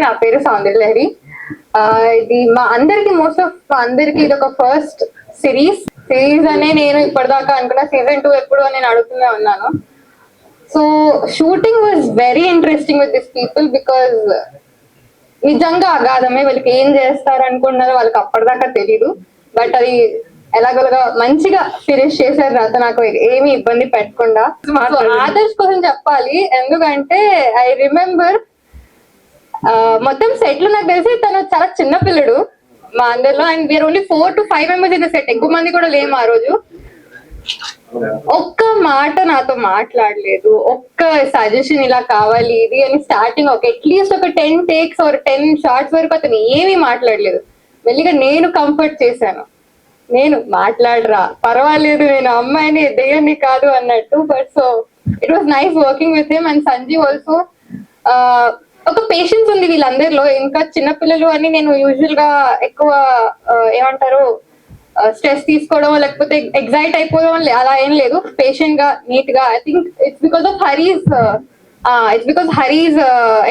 నా పేరు సౌందర్యలహరి. ఇది మా అందరికి అందరికి ఇది ఒక ఫస్ట్ సిరీస్ అనే నేను ఇప్పటిదాకా అనుకున్నా. సీజన్ 2 ఎప్పుడు అని నేను అడుగుతూనే ఉన్నాను. So shooting was very interesting with this people because నిజంగా అగాధమే. వాళ్ళకి ఏం చేస్తారు అనుకున్నారో వాళ్ళకి అప్పటిదాకా తెలీదు. బట్ అది ఎలాగోలాగా మంచిగా ఫినిష్ చేశారు రాత, నాకు ఏమి ఇబ్బంది పెట్టకుండా. ఆదర్శ్ కోసం చెప్పాలి, ఎందుకంటే ఐ రిమెంబర్ మొత్తం సెట్ లో నాకు తెలిసి తను చాలా చిన్న పిల్లడు మా అందరిలో. And we are only 4 to 5 members in the set. ఎక్కువ మంది కూడా లేము ఆ రోజు. ఒక్క మాట నాతో మాట్లాడలేదు, ఒక్క సజెషన్ ఇలా కావాలి ఇది అని స్టార్టింగ్ అట్లీస్ట్ ఒక 10 takes or 10 shots వరకు అతను ఏమీ మాట్లాడలేదు. మెల్లిగా నేను కంఫర్ట్ చేశాను, నేను మాట్లాడరా పర్వాలేదు, నేను అమ్మాయిని దెయ్యాన్ని కాదు అన్నట్టు. But so it was nice working with him. And Sanjeev also ఒక పేషెన్స్ ఉంది వీళ్ళందరిలో. ఇంకా చిన్నపిల్లలు అని నేను యూజువల్ గా ఎక్కువ ఏమంటారు స్ట్రెస్ తీసుకోవడం లేకపోతే ఎగ్జైట్ అయిపోవడం అలా ఏం లేదు. పేషెంట్ గా నీట్ గా. I think it's because of Hari's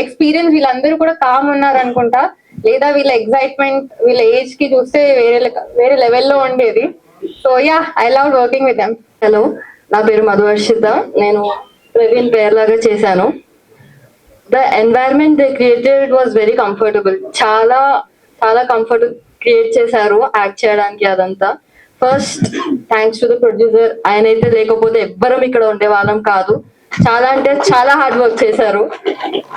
experience వీళ్ళందరూ కూడా కామ్ ఉన్నారు అనుకుంటా. లేదా వీళ్ళ ఎగ్జైట్మెంట్ వీళ్ళ ఏజ్ కి చూస్తే వేరే లెవెల్లో ఉండేది. So yeah, I love working with them. Hello, నా పేరు మధువర్షిత. నేను ప్రవీణ్ పేర్లాగా చేశాను. The environment they created was very comfortable. చాలా చాలా కంఫర్ట్ క్రియేట్ చేశారు యాక్ట్ చేయడానికి. అదంతా first thanks to the producer. ఆయన అయితే లేకపోతే ఎవ్వరం ఇక్కడ ఉండే వాళ్ళం కాదు. చాలా అంటే చాలా హార్డ్ వర్క్ చేశారు.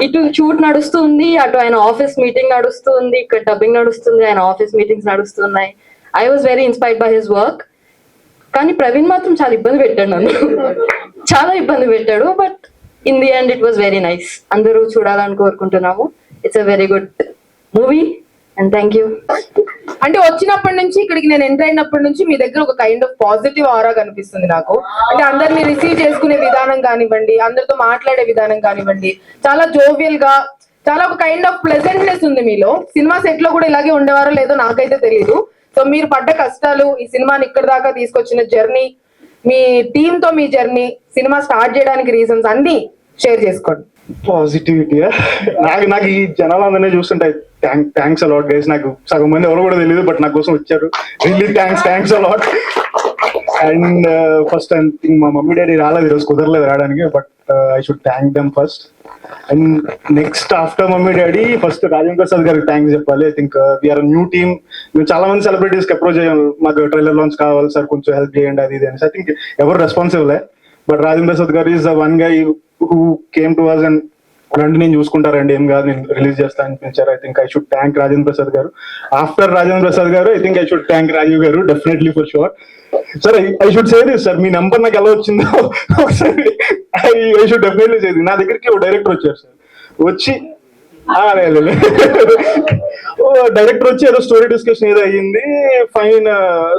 ఇటు షూట్ నడుస్తుంది, అటు ఆయన ఆఫీస్ మీటింగ్ నడుస్తుంది, ఇక్కడ డబ్బింగ్ నడుస్తుంది, ఆయన ఆఫీస్ మీటింగ్స్ నడుస్తున్నాయి. I was very inspired by his work. కానీ ప్రవీణ్ మాత్రం చాలా ఇబ్బంది పెట్టాడు నన్ను, చాలా ఇబ్బంది పెట్టాడు. But in the end it was very nice. అందరూ చూడాలని కోరుకుంటున్నాము. It's a very good movie and thank you. అంటే వచ్చినప్పటి నుంచి ఇక్కడికి నేను ఎంటర్ అయినప్పటి నుంచి మీ దగ్గర ఒక కైండ్ ఆఫ్ పాజిటివ్ ఆరా కనిపిస్తుంది నాకు. అంటే అందరిని రిసీవ్ చేసుకునే విధానం కానివ్వండి, అందరితో మాట్లాడే విధానం కానివ్వండి, చాలా జోవియల్ గా, చాలా ఒక కైండ్ ఆఫ్ ప్లెజెంట్నెస్ ఉంది మీలో. సినిమా సెట్ లో కూడా ఇలాగే ఉండేవారో లేదో నాకైతే తెలీదు. సో మీరు పడ్డ కష్టాలు, ఈ సినిమాని ఇక్కడ దాకా తీసుకొచ్చిన జర్నీ, మీ టీమ్ తో మీ జర్నీ, సినిమా స్టార్ట్ చేయడానికి రీజన్స్ అన్ని షేర్ చేసుకోండి. పాజిటివిటీ నాకు ఈ జనాలందరినీ చూస్తుంటే థ్యాంక్స్ అలాట్ గైస్. నాకు సగం మంది ఎవరు కూడా తెలియదు, బట్ నా కోసం వచ్చారు. Really thanks a lot. And first I think మా మమ్మీ డాడీ రాలేదు ఈరోజు, కుదరలేదు రావడానికి. But I should thank them first. And next after mummy daddy first Rajendra Prasad గారికి థ్యాంక్స్ చెప్పాలి. I think we are new team. మేము చాలా మంది సెలబ్రిటీస్ కి అప్రోచ్ అయ్యాము, మాకు ట్రైలర్ లాంచ్ కావాలి సార్, కొంచెం హెల్ప్ చేయండి అది ఇది అని. ఐ థింక్ ఎవరు రెస్పాన్సిబుల్. బట్ రాజేంద్ర ప్రసాద్ గారు is the one guy who came to us and రండి నేను చూసుకుంటారండి, ఏం కాదు నేను రిలీజ్ చేస్తా అనిపించారు. I think I should thank Rajendra Prasad garu. After Rajendra Prasad garu I think I should thank Rajeev garu, definitely for sure. Sir I should say this sir, మీ నంబర్ నాకు ఎలా వచ్చిందో ఒకసారి I should definitely say this. నా దగ్గరికి ఒక డైరెక్టర్ వచ్చారు సార్, వచ్చి డైరెక్టర్ వచ్చి ఏదో స్టోరీ డిస్కషన్ ఏదో అయ్యింది, ఫైన్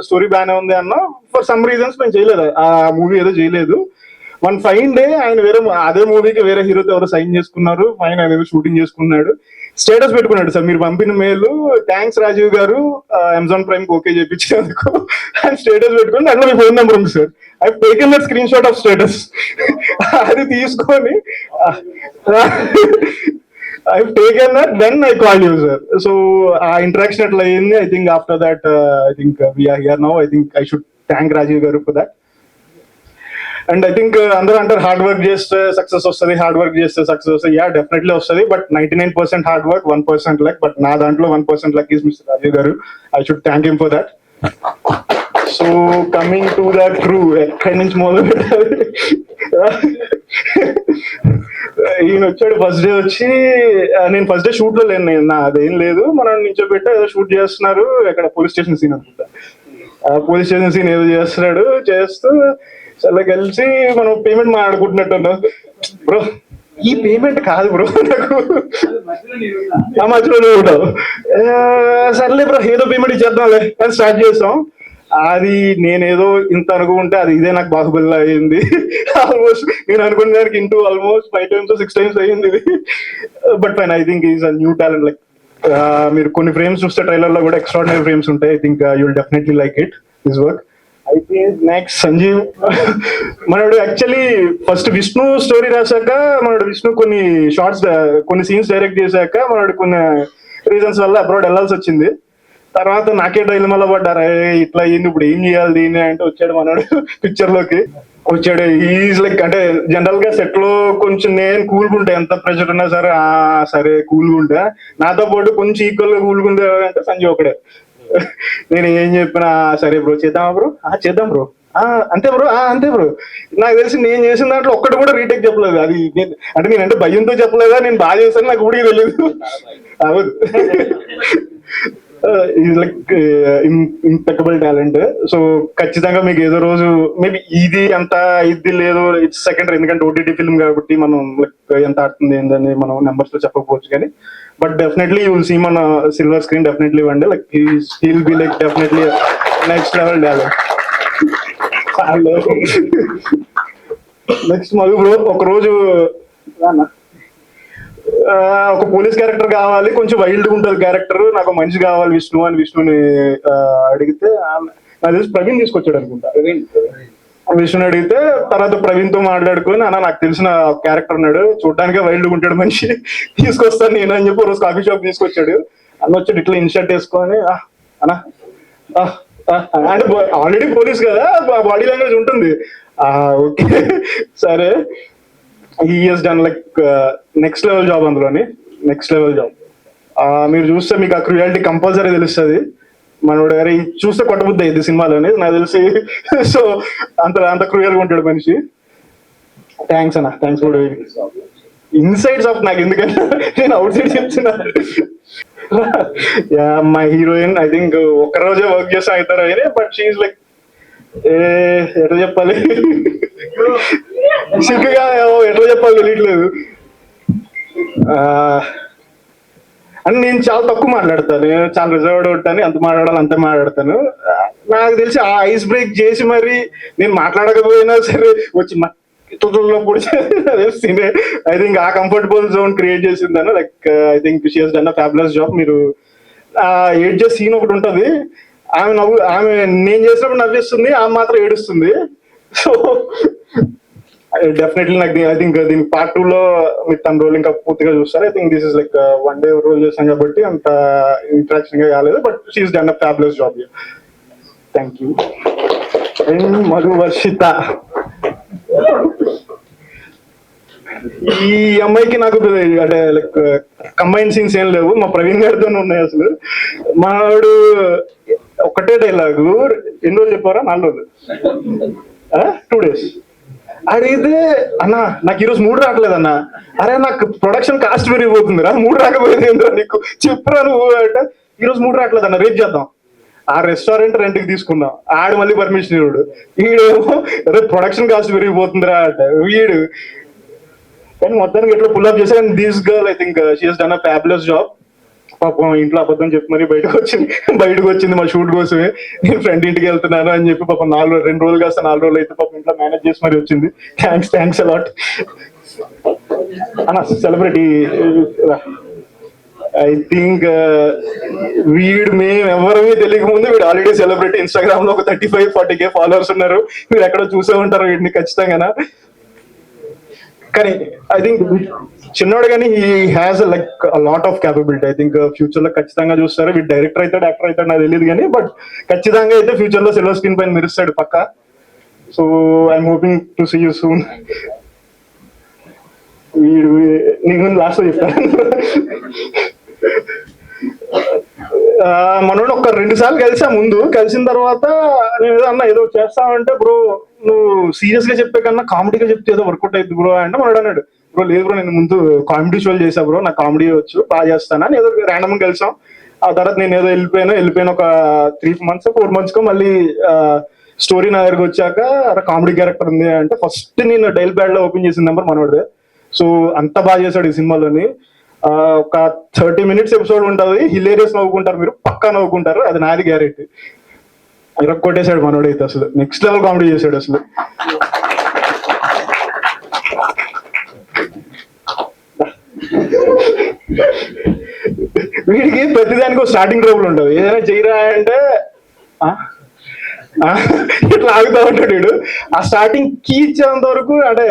స్టోరీ బాగానే ఉంది అన్న. ఫర్ సమ్ రీజన్స్ మేము చేయలేదు, ఆ మూవీ ఏదో చేయలేదు. వన్ ఫైన్ డే ఆయన వేరే అదే మూవీకి వేరే హీరోతో ఎవరో సైన్ చేసుకున్నారు. ఫైన్ ఆయన ఏదో షూటింగ్ చేసుకున్నాడు, స్టేటస్ పెట్టుకున్నాడు సార్ మీరు పంపిన మెయిల్ థ్యాంక్స్ రాజీవ్ గారు అమెజాన్ ప్రైమ్ ఓకే చేయించినందుకు ఆయన స్టేటస్ పెట్టుకుని దాంట్లో మీ ఫోన్ నెంబర్ ఉంది sir. I taken that screen shot of status. అది తీసుకొని I've taken that, then I called you, sir. So, interaction at Layini, I think after that, I think we are here now. I think I should thank Rajiv Garu for that. And I think under hard work just success వస్తుంది, hard work చేస్తే success వస్తుంది. Yeah definitely వస్తుంది, but 99% hard work, 1% luck. But నా దాంట్లో 1% luck is mister Rajiv గారు. I should thank him for that. So coming to the crew, ఎక్కడి నుంచి మొదలు పెట్టాలి? ఈయన వచ్చాడు ఫస్ట్ డే వచ్చి, నేను ఫస్ట్ డే షూట్ లో లేను, నేను అదేం లేదు, మనం నించోబెట్టి ఏదో షూట్ చేస్తున్నారు ఎక్కడ పోలీస్ స్టేషన్ సీన్ అనుకుంటా. పోలీస్ స్టేషన్ సీన్ ఏదో చేస్తున్నాడు, చేస్తూ చాలా కలిసి మనం పేమెంట్ మాట్లాడుకుంటున్నట్టు. బ్రో ఈ పేమెంట్ కాదు బ్రో, నాకు ఆ మధ్యలో ఉంటావు. సర్లే బ్రో ఏదో పేమెంట్ ఇచ్చేద్దాంలే అని స్టార్ట్ చేస్తాం. అది నేనేదో ఇంత అనుకుంటే అది ఇదే నాకు బాహుబలి అయింది. ఆల్మోస్ట్ నేను అనుకునే దానికి into almost 5 times or 6 times అయ్యింది ఇది. But fine, I think is a new talent. Like మీరు కొన్ని ఫ్రేమ్స్ చూస్తే ట్రైలర్ లో కూడా ఎక్స్ట్రాడినరీ ఫ్రేమ్స్ ఉంటాయి. I think you will definitely like it, his work. అయితే నెక్స్ట్ సంజీవ్. మనడు యాక్చువల్లీ ఫస్ట్ విష్ణు స్టోరీ రాశాక మనడు విష్ణు కొన్ని షార్ట్స్ కొన్ని సీన్స్ డైరెక్ట్ చేశాక మనడు కొన్ని రీజన్స్ వల్ల అబ్రాడ్ వెళ్ళాల్సి వచ్చింది. తర్వాత నాకే డైలమాలో పడ్డారు, ఇట్లా అయ్యింది, ఇప్పుడు ఏం చేయాలి దీన్ని అంటే వచ్చాడు మనడు పిక్చర్ లోకి వచ్చాడు. ఈజ్ లైక్ అంటే జనరల్ గా సెట్ లో కొంచెం నేను కూల్గా ఉంటా, ఎంత ప్రెషర్ ఉన్నా సరే సరే కూల్గా ఉంటా. నాతో పాటు కొంచెం ఈక్వల్ గా కూల్గా ఉండే అంటే సంజయ్ ఒకడే. నేను ఏం చెప్పినా సరే బ్రో చేద్దామా బ్రో, చేద్దాం బ్రో, అంతే బ్రో, అంతే బ్రో. నాకు తెలిసి నేను చేసిన దాంట్లో ఒక్కటి కూడా రీటేక్ చెప్పలేదు. అది అంటే నేనంటే భయంతో చెప్పలేదా, నేను బాగా చేశాను నాకు ఊడికి తెలియదు. అవును, is like impeccable talent. So ఖచ్చితంగా మీకు ఏదో రోజు మేబీ ఇది అంత ఇది లేదు, ఇట్స్ సెకండరీ, ఎందుకంటే ఓటీటీ ఫిల్మ్ కాబట్టి మనం లైక్ ఎంత ఆడుతుంది ఏందని మనం నెంబర్స్ లో చెప్పకపోవచ్చు, కానీ but definitely you will see మన silver screen definitely one day. Like he'll be like definitely next level talent. Next Madhu bro, ఒక రోజు ఒక పోలీస్ క్యారెక్టర్ కావాలి, కొంచెం వైల్డ్ ఉంటుంది క్యారెక్టర్, నాకు మనిషి కావాలి విష్ణు అని విష్ణుని అడిగితే నాకు తెలిసి ప్రవీణ్ తీసుకొచ్చాడు అనుకుంటా. విష్ణుని అడిగితే తర్వాత ప్రవీణ్ తో మాట్లాడుకొని అన్న నాకు తెలిసిన క్యారెక్టర్ ఉన్నాడు, చూడడానికే వైల్డ్ ఉంటాడు మనిషి, తీసుకొస్తాను నేను అని చెప్పి రోజు కాఫీ షాప్ తీసుకొచ్చాడు. అన్న వచ్చాడు ఇట్లా ఇన్షర్ట్ వేసుకొని అన్న అంటే ఆల్రెడీ పోలీస్ కదా, బాడీ లాంగ్వేజ్ ఉంటుంది. ఓకే సరే, he's done like next level job, అందులోని నెక్స్ట్ లెవెల్ జాబ్. మీరు చూస్తే మీకు ఆ క్రూయాలిటీ కంపల్సరీ తెలుస్తుంది. మనోడు గారి చూస్తే కొట్టబుద్ధి అయింది సినిమాలోని నాకు తెలిసి. సో అంత క్రూయల్గా ఉంటాడు మనిషి. థ్యాంక్స్ అన్న, థ్యాంక్స్ ఫర్ ఇన్సైడ్స్ ఆఫ్ నాకు, ఎందుకంటే నేను అవుట్ సైడ్ చెప్తున్నా. మై హీరోయిన్ ఐ థింక్ ఒక్కరోజే వర్క్ చేస్తా అవుతారు అయినా, బట్ షీఈ్ లైక్ ఎట్లా చెప్పాలి, సిగ్గుగా ఎట్లా చెప్పాలి తెలియట్లేదు. అని నేను చాలా తక్కువ మాట్లాడతాను, చాలా రిజర్వ్డ్ ఉంటాను, ఎంత మాట్లాడాలి అంతే మాట్లాడతాను. నాకు తెలిసి ఆ ఐస్ బ్రేక్ చేసి మరి నేను మాట్లాడకపోయినా సరే వచ్చి తుల్లో పొడిచి ఐ థింక్ ఆ కంఫర్టబుల్ జోన్ క్రియేట్ చేసిందని. Like I think she has done a fabulous job. మీరు ఏడ్ చేసే సీన్ ఒకటి ఉంటుంది, ఆమె నేను చేసినప్పుడు నవ్విస్తుంది, ఆమె మాత్రం ఏడుస్తుంది. సో డెఫినెట్లీ నాకు ఐ థింక్ దీనికి పార్ట్ 2 లో మీరు తన రోల్ ఇంకా పూర్తిగా చూస్తారు. I think this is like one day role చేశాం కాబట్టి అంత ఇంట్రాక్షన్ గా కాలేదు, but she's done a fabulous job. Thank you. And Madhu Varshitha, ఈ అమ్మాయికి నాకు అంటే లైక్ కంబైన్ సీన్స్ ఏం లేవు, మా ప్రవీణ్ గారితోనే ఉన్నాయి. అసలు మావాడు ఒకటే డైలాగు ఎన్ని రోజులు చెప్పారా, 4 రోజులు 2 days అడిగితే అన్న నాకు ఈరోజు 3 రావట్లేదన్న. అరే నాకు ప్రొడక్షన్ కాస్ట్ పెరిగిపోతుందిరా, 3 రాకపోయింది ఏంద్రా నీకు చెప్పురా నువ్వు అంటే, ఈరోజు 3 రావట్లేదన్న రేపు చేద్దాం. ఆ రెస్టారెంట్ రెంట్కి తీసుకున్నాం, ఆడు మళ్ళీ పర్మిషన్ ఇవ్వడు, వీడేమో రేపు ప్రొడక్షన్ కాస్ట్ పెరిగిపోతుందిరా అంటే వీడు. కానీ మొత్తానికి ఎట్లా పుల్ అప్ చేశారు. And this girl I think she has done a fabulous job. పాపం ఇంట్లో అబద్ధం చెప్పి మరి బయటకు వచ్చింది మా షూట్ కోసమే. నేను ఫ్రెండ్ ఇంటికి వెళ్తున్నాను అని చెప్పి పాపం 2 రోజులు కాస్త 4 రోజులు అయితే పాపం ఇంట్లో మేనేజ్ చేసి మరి వచ్చింది. థ్యాంక్స్ అలాట్ అన్న. సెలబ్రిటీ ఐ థింక్ మేము ఎవరిమీ తెలియక ముందు వీడు ఆల్రెడీ సెలబ్రిటీ. ఇన్స్టాగ్రామ్ లో ఒక 35-40K ఫాలోవర్స్ ఉన్నారు, మీరు ఎక్కడో చూసే ఉంటారు వీడిని ఖచ్చితంగా. కానీ ఐ థింక్ చిన్నోడు కానీ he has like lot of capability. I think future లో ఖచ్చితంగా చూస్తారు. వీడు డైరెక్టర్ అవుతాడు, యాక్టర్ అవుతాడు నాకు తెలియదు కానీ, బట్ ఖచ్చితంగా అయితే ఫ్యూచర్ లో సిల్వర్ స్క్రీన్ పైన మెరుస్తాడు పక్కా. So I'm hoping to see you soon. వీడు నీకు లాస్ట్ లో చెప్తాను. మనోడు ఒక 2 సార్లు కలిసా. ముందు కలిసిన తర్వాత నేను ఏదో చేస్తామంటే, బ్రో నువ్వు సీరియస్ గా చెప్పే కన్నా కామెడీగా చెప్తే ఏదో వర్కౌట్ అవుతుంది బ్రో అంటే, మనోడు అన్నాడు బ్రో లేదు బ్రో నేను ముందు కామెడీ షోలు చేసా బ్రో, నాకు కామెడీ వచ్చు బాగా చేస్తాను అని ఏదో ర్యాండమ్ కలిసాం. ఆ తర్వాత నేను ఏదో వెళ్ళిపోయాను ఒక 3 months 4 months మళ్ళీ స్టోరీ నా దగ్గరకు వచ్చాక కామెడీ క్యారెక్టర్ ఉంది అంటే ఫస్ట్ నేను డైల్ ప్యాడ్ లో ఓపెన్ చేసిన నెంబర్ మనోడిదే. సో అంత బాగా చేశాడు ఈ సినిమాలోని. ఒక 30 minutes ఎపిసోడ్ ఉంటుంది, హిలేరియస్ నవ్వుకుంటారు, మీరు పక్కా నవ్వుకుంటారు, అది నాది గ్యారెంటీ. కొట్టేశాడు మనోడైతే, అసలు నెక్స్ట్ లెవెల్ కామెడీ చేశాడు అసలు. వీడికి ప్రతిదానికి స్టార్టింగ్ ట్రబుల్ ఉంటుంది. ఏదైనా చేయరా అంటే ఇట్లా ఆగుతా ఉంటాడు వీడు. ఆ స్టార్టింగ్ కీ ఇచ్చేంత వరకు అంటే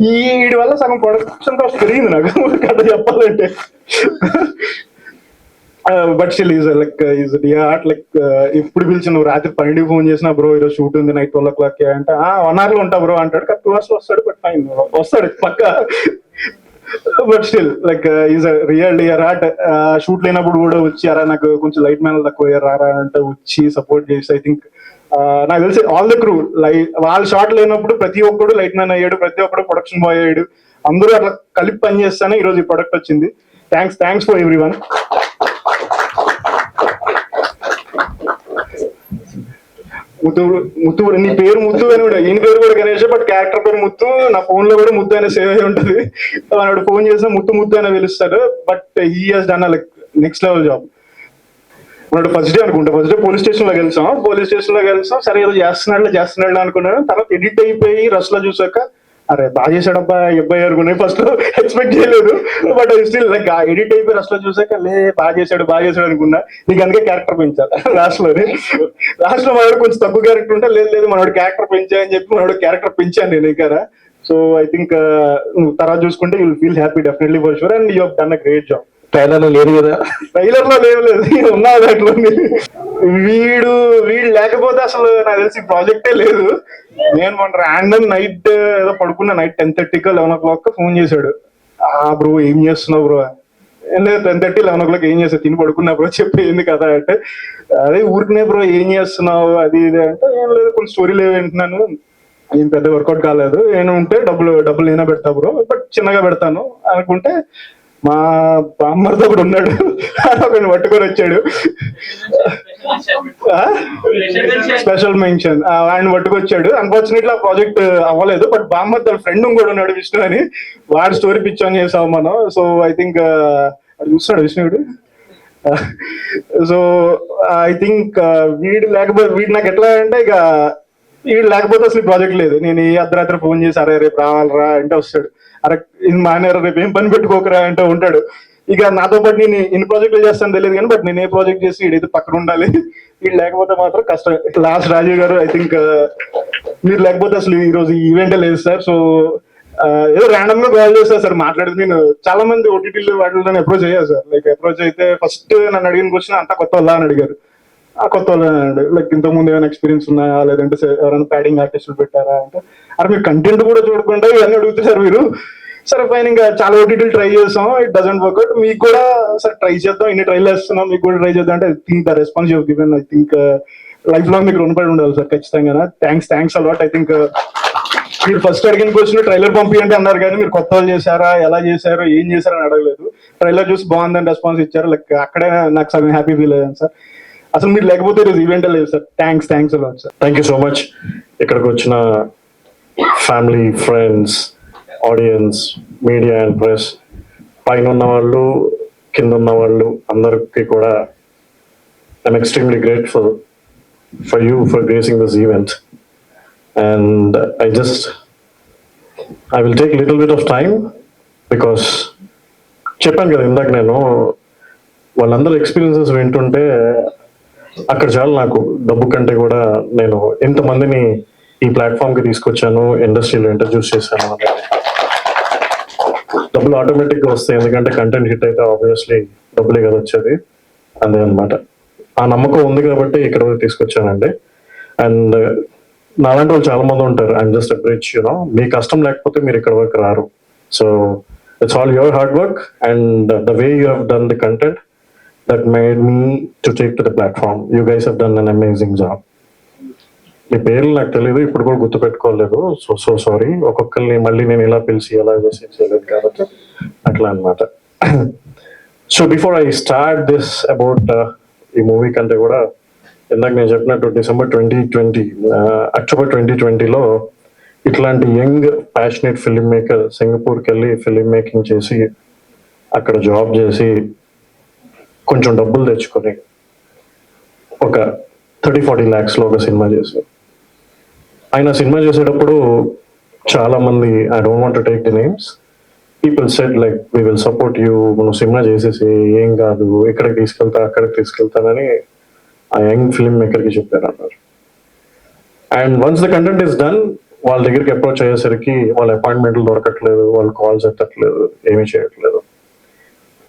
వీడి వల్ల సగం ప్రొడక్షన్ కాస్ట్ పెరిగింది నాకు కథ చెప్పాలంటే. But still is like is art like ఎప్పుడు పిలిచి నువ్వు రాత్రి 12 ఫోన్ చేసినా బ్రో ఈరోజు షూట్ ఉంది నైట్ 12 o'clock అంటే 1 hour లో ఉంటా బ్రో అంటాడు. 2 hours లో వస్తాడు. బట్ ఫైన్ వస్తాడు పక్క. But still like is real year art. Shoot లేనప్పుడు కూడా వచ్చి అరా నాకు కొంచెం లైట్ మ్యాన్ తక్కువ రారా అంటే వచ్చి సపోర్ట్ చేసి ఐ థింక్ నాకు తెలిసి ఆల్ ద క్రూ వాళ్ళ షాట్ లేనప్పుడు ప్రతి ఒక్కడు లైట్ మ్యాన్ అయ్యాడు, ప్రతి ఒక్కడు ప్రొడక్షన్ బాయ్ అయ్యాడు. అందరూ అట్లా కలిపి పని చేస్తానే ఈ రోజు ఈ ప్రొడక్ట్ వచ్చింది. Thanks for every one. Muthu నీ పేరు ముత్తు అని కూడా, ఈయన పేరు కూడా గణేష్, బట్ క్యారెక్టర్ పేరు ముత్తు. నా ఫోన్ లో కూడా ముత్తు అనే సేవ్ అయి ఉంటది. వాడు ఫోన్ చేసినా ముత్తు అని పిలుస్తాడు. But he has done like next level job. వాడు ఫస్ట్ డే అనుకుంటా, ఫస్ట్ డే పోలీస్ స్టేషన్ లో కలిసాం. సరే ఏదో చేస్తున్నాడు అనుకున్నాను. తర్వాత ఎడిట్ అయిపోయి రష్ లో చూసాక అరే బాగా చేశాడబ్బా అబ్బాయి అనుకున్నాయి. ఫస్ట్ ఎక్స్పెక్ట్ చేయలేదు. బట్ స్టిల్ లైక్ ఎడిట్ అయిపోయి రష్ లో చూసాక బాగా చేశాడు అనుకున్నా. నీకు అందుకే క్యారెక్టర్ పెంచాలి లాస్ట్ లో మనోడు కొంచెం తక్కువ క్యారెక్టర్ ఉంటే లేదు మనోడు క్యారెక్టర్ పెంచా అని చెప్పి మనోడు క్యారెక్టర్ పెంచాను నేను ఇక్కడ. సో ఐ థింక్ నువ్వు తర్వాత చూసుకుంటే you will feel happy definitely for sure. And you have done a great job. Trailer లో లేదు కదా? ట్రైలర్ లో లేదు ఉన్నా దాంట్లో. వీడు లేకపోతే అసలు నాకు తెలిసి ప్రాజెక్టే లేదు. నేను మొన్న ర్యాండమ్ నైట్ ఏదో పడుకున్నా, నైట్ 10:30 11 o'clock ఫోన్ చేశాడు. బ్రో ఏం చేస్తున్నావు బ్రో? ఏం లేదు 10:30 11 o'clock ఏం చేస్తావు, తిని పడుకున్నా బ్రో చెప్పేంది కదా అంటే, అదే ఊరికనే బ్రో ఏం చేస్తున్నావు అది ఇది అంటే, ఏం లేదు కొన్ని స్టోరీలు వింటున్నాను, ఏం పెద్ద వర్కౌట్ కాలేదు, నేను ఉంటే డబ్బులు నేనే పెడతా బ్రో, బట్ చిన్నగా పెడతాను అనుకుంటే మా బామ్మర్తో కూడా ఉన్నాడు, ఒకరిని పట్టుకొని వచ్చాడు. స్పెషల్ మెన్షన్ ఆయన పట్టుకొచ్చాడు. అన్ఫార్చునేట్లీ ఆ ప్రాజెక్ట్ అవ్వలేదు. బట్ బామ్మర్ తన ఫ్రెండ్ కూడా ఉన్నాడు విష్ణు అని, వాడు స్టోరీ పిచ్ ఆన్ చేసాం మనం. సో ఐ థింక్ చూస్తున్నాడు విష్ణుడు. సో ఐ థింక్ వీడు నాకు ఎట్లా అంటే ఇక వీడు లేకపోతే అసలు ప్రాజెక్ట్ లేదు. నేను ఈ అర్ధరాత్రి ఫోన్ చేసి అరే రేపు రావాలరా అంటే వస్తాడు, అరే ఇది మానేరా రేపు ఏం పని పెట్టుకోకరా అంటే ఉంటాడు. ఇక నాతో పాటు నేను ఎన్ని ప్రాజెక్టులు చేస్తాను తెలియదు కానీ, బట్ నేను ఏ ప్రాజెక్ట్ చేసి వీడైతే పక్కన ఉండాలి. వీడు లేకపోతే మాత్రం కష్టం. లాస్ట్ రాజీవ్ గారు ఐ థింక్ మీరు లేకపోతే అసలు ఈ రోజు ఈవెంటే లేదు సార్. సో ఏదో ర్యాండమ్ గా కాల్ చేస్తారు సార్, మాట్లాడితే నేను చాలా మంది ఓటీటీలు వాటిలో అప్రోచ్ అయ్యాను సార్. లైక్ అప్రోచ్ అయితే ఫస్ట్ నన్ను అడిగిన క్వశ్చన్ అంతా కొత్త వాళ్ళ అని అడిగారు. ఆ కొత్త వాళ్ళు అన్నాడు, లైక్ ఇంతకు ముందు ఏమైనా ఎక్స్పీరియన్స్ ఉన్నాయా, లేదంటే ఎవరైనా ప్యాడింగ్ ఆర్టిస్టులు పెట్టారా అంటే, అరే మీరు కంటెంట్ కూడా చూడకుండా ఇవన్నీ అడుగుతారు మీరు. సరే ఫైన్, ఇంకా చాలా ఓటీటీలు ట్రై చేస్తాం, ఇట్ డజంట్ వర్క్అవుట్, మీకు కూడా సరే ట్రై చేద్దాం, ఇన్ని ట్రైల్ వేస్తున్నాం మీకు కూడా ట్రై చేద్దాం అంటే I think the response you given I think life long మీకు రుణపడి ఉండాలి సార్ ఖచ్చితంగా. Thanks a lot. ఐ థింక్ మీరు ఫస్ట్ అడిగిన క్వశ్చన్ ట్రైలర్ పంపించండి అన్నారు కానీ మీరు కొత్త వాళ్ళు చేశారా, ఎలా చేశారో, ఏం చేశారని అడగలేదు. ట్రైలర్ చూసి బాగుందని రెస్పాన్స్ ఇచ్చారు. లైక్ అక్కడే నాకు సగం హ్యాపీ ఫీల్ అయ్యాను సార్. అసలు మీరు లేకపోతే ఈరోజు ఈవెంట్ లేదు sir. Thanks a lot sir. Thank you so much. ఇక్కడికి వచ్చిన family, friends, audience, media and press, పైన ఉన్న వాళ్ళు, కింద ఉన్న వాళ్ళు అందరికి కూడా I'm extremely grateful for you for gracing this event. And I will take little bit of time because చెప్పాను కదా ఇందాక, నేను వాళ్ళందరూ ఎక్స్పీరియన్సెస్ వింటుంటే అక్కడ చాలా నాకు డబ్బు కంటే కూడా నేను ఎంతమందిని ఈ ప్లాట్ఫామ్ కి తీసుకొచ్చాను, ఇండస్ట్రీలో ఇంట్రడ్యూస్ చేశాను అనేది డబ్బులు ఆటోమేటిక్ గా వస్తాయి. ఎందుకంటే కంటెంట్ హిట్ అయితే ఆబ్వియస్లీ డబ్బులే కదా వచ్చేది. అదే అనమాట, ఆ నమ్మకం ఉంది కాబట్టి ఇక్కడ వరకు తీసుకొచ్చానండి. అండ్ నాలాంటి వాళ్ళు చాలా మంది ఉంటారు. I'm just a bridge, you know. మీ కష్టం లేకపోతే మీరు ఇక్కడ వరకు రారు. So it's all your hard work and the way you have done the content that made me to take to the platform. You guys have done an amazing job. మీ పేర్లు నాకు తెలియదు, ఇప్పుడు కూడా గుర్తు పెట్టుకోలేదు. So sorry. ఒక్కొక్కరిని మళ్ళీ నేను ఇలా పిలిచి ఎలా చేసి చేయలేదు కాబట్టి అట్లా అనమాట. So before I start this about ఈ మూవీ కంటే కూడా ఇందాక నేను చెప్పినట్టు డిసెంబర్ 2020 అక్టోబర్ 2020లో ఇట్లాంటి యంగ్ ప్యాషనేట్ ఫిల్మ్ మేకర్ సింగపూర్కి వెళ్ళి ఫిల్మ్ మేకింగ్ చేసి అక్కడ జాబ్ చేసి కొంచెం డబ్బులు తెచ్చుకొని ఒక 30-40 lakhs లో ఒక సినిమా చేశారు. ఆయన సినిమా చేసేటప్పుడు చాలా మంది, I don't want to take the names, people said like we will support you, నువ్వు సినిమా చేసేసి ఏం కాదు, ఇక్కడికి తీసుకెళ్తా అక్కడికి తీసుకెళ్తానని ఆ యంగ్ ఫిల్మ్ మేకర్కి చెప్పారు అన్నారు. And once the content is done, వాళ్ళ దగ్గరికి అప్రోచ్ అయ్యేసరికి వాళ్ళ అపాయింట్మెంట్లు దొరకట్లేదు, వాళ్ళు కాల్స్ ఎత్తట్లేదు, ఏమీ చేయట్లేదు.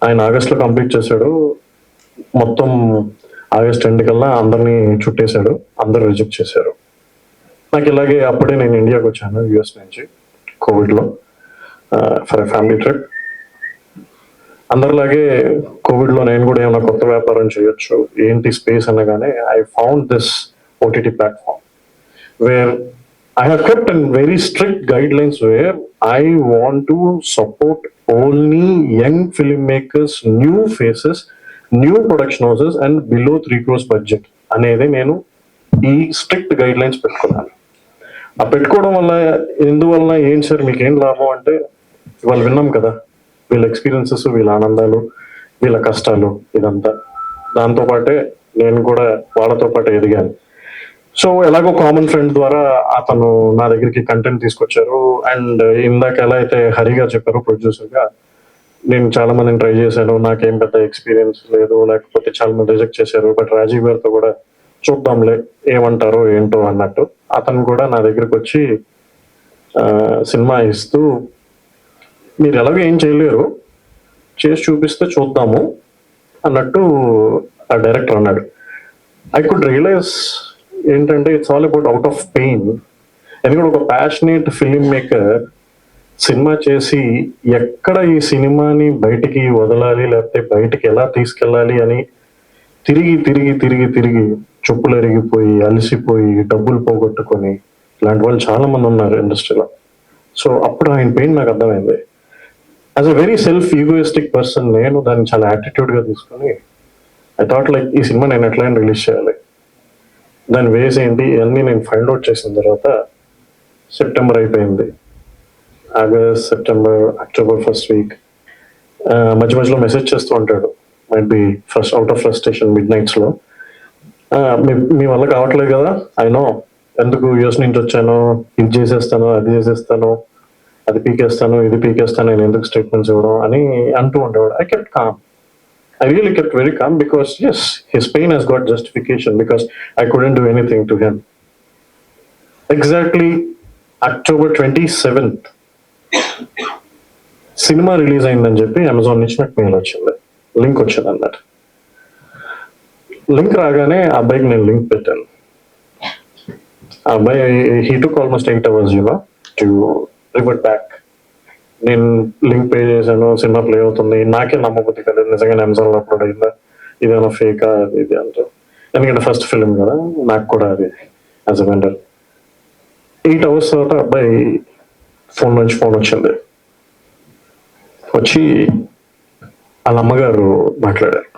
ఆయన ఆగస్ట్లో కంప్లీట్ చేశాడు. మొత్తం ఆగస్ట్ ఎండ్ కల్లా అందరినీ చుట్టేశాడు, అందరూ రిజెక్ట్ చేశారు. నాకు ఇలాగే అప్పుడే నేను ఇండియాకి వచ్చాను యుఎస్ నుంచి కోవిడ్లో ఫర్ ఎ ఫ్యామిలీ ట్రిప్. అందరిలాగే కోవిడ్లో నేను కూడా ఏమైనా కొత్త వ్యాపారం చేయొచ్చు, ఏంటి స్పేస్ అనగానే I found this OTT platform where I have kept in very strict guidelines where I want to support only young filmmakers, new faces, new production houses and below 3 crores budget అనేది నేను ఈ strict guide lines పెట్టుకున్నాను. ఆ పెట్టుకోవడం వల్ల ఎందువల్ల ఏంటి sir మీకు ఏం లాభం అంటే, వాళ్ళు విన్నాం కదా వీళ్ళ ఎక్స్పీరియన్సెస్, వీళ్ళ ఆనందాలు, వీళ్ళ కష్టాలు, ఇదంతా. దాంతోపాటే నేను కూడా వాళ్ళతో పాటు ఎదిగాను. సో ఎలాగో కామన్ ఫ్రెండ్ ద్వారా అతను నా దగ్గరికి కంటెంట్ తీసుకొచ్చారు. అండ్ ఇందాక ఎలా అయితే హరి గారు చెప్పారు ప్రొడ్యూసర్గా, నేను చాలా మందిని ట్రై చేశాను, నాకేం పెద్ద ఎక్స్పీరియన్స్ లేదు, లేకపోతే చాలా మంది రిజెక్ట్ చేశారు. బట్ రాజీవ్ గారితో కూడా చూద్దాంలే ఏమంటారో ఏంటో అన్నట్టు అతను కూడా నా దగ్గరికి వచ్చి సినిమా ఇస్తూ, మీరు ఎలాగో ఏం చేయలేరు, చేసి చూపిస్తే చూద్దాము అన్నట్టు ఆ డైరెక్టర్ అన్నాడు. ఐ కుడ్ రియలైజ్ ఏంటంటే it's all about out of pain. ఎందుకంటే ఒక ప్యాషనేట్ ఫిలిం మేకర్ సినిమా చేసి ఎక్కడ ఈ సినిమాని బయటికి వదలాలి, లేకపోతే బయటికి ఎలా తీసుకెళ్ళాలి అని తిరిగి తిరిగి తిరిగి తిరిగి చెప్పులు ఎరిగిపోయి, అలసిపోయి, డబ్బులు పోగొట్టుకొని ఇలాంటి వాళ్ళు చాలా మంది ఉన్నారు ఇండస్ట్రీలో. సో అప్పుడు ఆయన పెయిన్ నాకు అర్థమైంది. As a very self egoistic person నేను దాన్ని చాలా యాటిట్యూడ్గా తీసుకొని ఐ థాట్ లైక్ ఈ సినిమా నేను ఎట్లయినా రిలీజ్ చేయాలి, దాని వేస్ ఏంటి ఇవన్నీ నేను ఫైండ్ అవుట్ చేసిన తర్వాత సెప్టెంబర్ అయిపోయింది. August, September, October first week మధ్య మధ్యలో మెసేజ్ చేస్తూ ఉంటాడు, might be first out of frustration మిడ్ నైట్స్లో. మీ వల్ల కావట్లేదు కదా, అయినో ఎందుకు యూఎస్ నుంచి వచ్చాను, ఇది చేసేస్తాను, అది చేసేస్తాను, అది పీకేస్తాను, ఇది పీకేస్తాను, నేను ఎందుకు స్టేట్మెంట్స్ ఇవ్వడం అని అంటూ ఉండేవాడు. I kept calm. I really kept very calm because yes, his pain has got justification because I couldn't do anything to him. Exactly October 27th, cinema release అయిందని చెప్పి అమెజాన్ నుంచి నాకు మెయిల్ వచ్చింది, లింక్ వచ్చింది అన్నట్టు. లింక్ రాగానే ఆ అబ్బాయికి నేను లింక్ పెట్టాను. ఆ అబ్బాయి he took almost 8 hours to revert back. నేను లింక్ పే చేశాను, సినిమా ప్లే అవుతుంది, నాకే నమ్మబుద్ధి కదా నిజంగానే అమెజాన్లో అప్లోడ్ అయిందా, ఇదేమన్నా ఫేకా ఇది అంటూ. ఎందుకంటే ఫస్ట్ ఫిలిం కదా, నాకు కూడా అది యాజ్ అ వెండర్. 8 hours తర్వాత అబ్బాయి ఫోన్ నుంచి ఫోన్ వచ్చింది. వచ్చి వాళ్ళ అమ్మగారు మాట్లాడారు,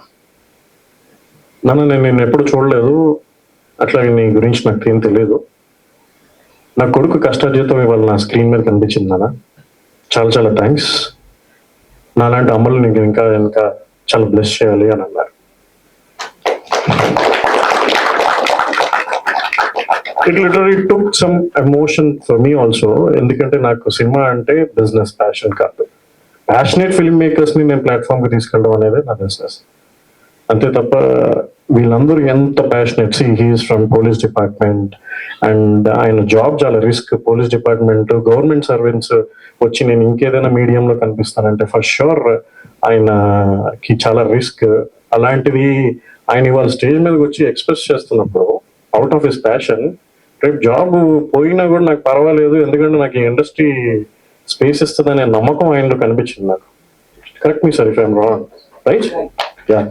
నేను ఎప్పుడు చూడలేదు, అట్లాగే నీ గురించి నాకు ఏం తెలియదు, నా కొడుకు కష్టార్జితం ఇవాళ నా స్క్రీన్ మీద కనిపించింది నాన్న, చాలా చాలా థ్యాంక్స్, నాలాంటి అమ్మలు నీకు ఇంకా ఇంకా చాలా బ్లెస్ చేయాలి అని అన్నారు. It literally took some emotion for me also. ఎందుకంటే నాకు సినిమా అంటే బిజినెస్, ప్యాషన్ కాదు. ప్యాషనేట్ ఫిల్మ్ మేకర్స్ ని నేను ప్లాట్ఫామ్ కి తీసుకెళ్ళడం అనేది నా బిజినెస్, అంతే తప్ప వీళ్ళందరూ ఎంత passionate. He's from police department and ఆయన జాబ్ చాలా risk. Police department, government servants వచ్చి నేను ఇంకేదైనా మీడియంలో కనిపిస్తానంటే ఫర్ షూర్ ఆయనకి చాలా రిస్క్. అలాంటిది ఆయన ఇవాళ స్టేజ్ మీదకి వచ్చి ఎక్స్ప్రెస్ చేస్తున్నప్పుడు అవుట్ ఆఫ్ హిస్ ప్యాషన్, రేపు జాబ్ పోయినా కూడా నాకు పర్వాలేదు ఎందుకంటే నాకు ఈ ఇండస్ట్రీ స్పేస్ ఇస్తుందనే నమ్మకం ఆయనలో కనిపించింది నాకు. Correct me sir if I'm wrong, right? Yeah.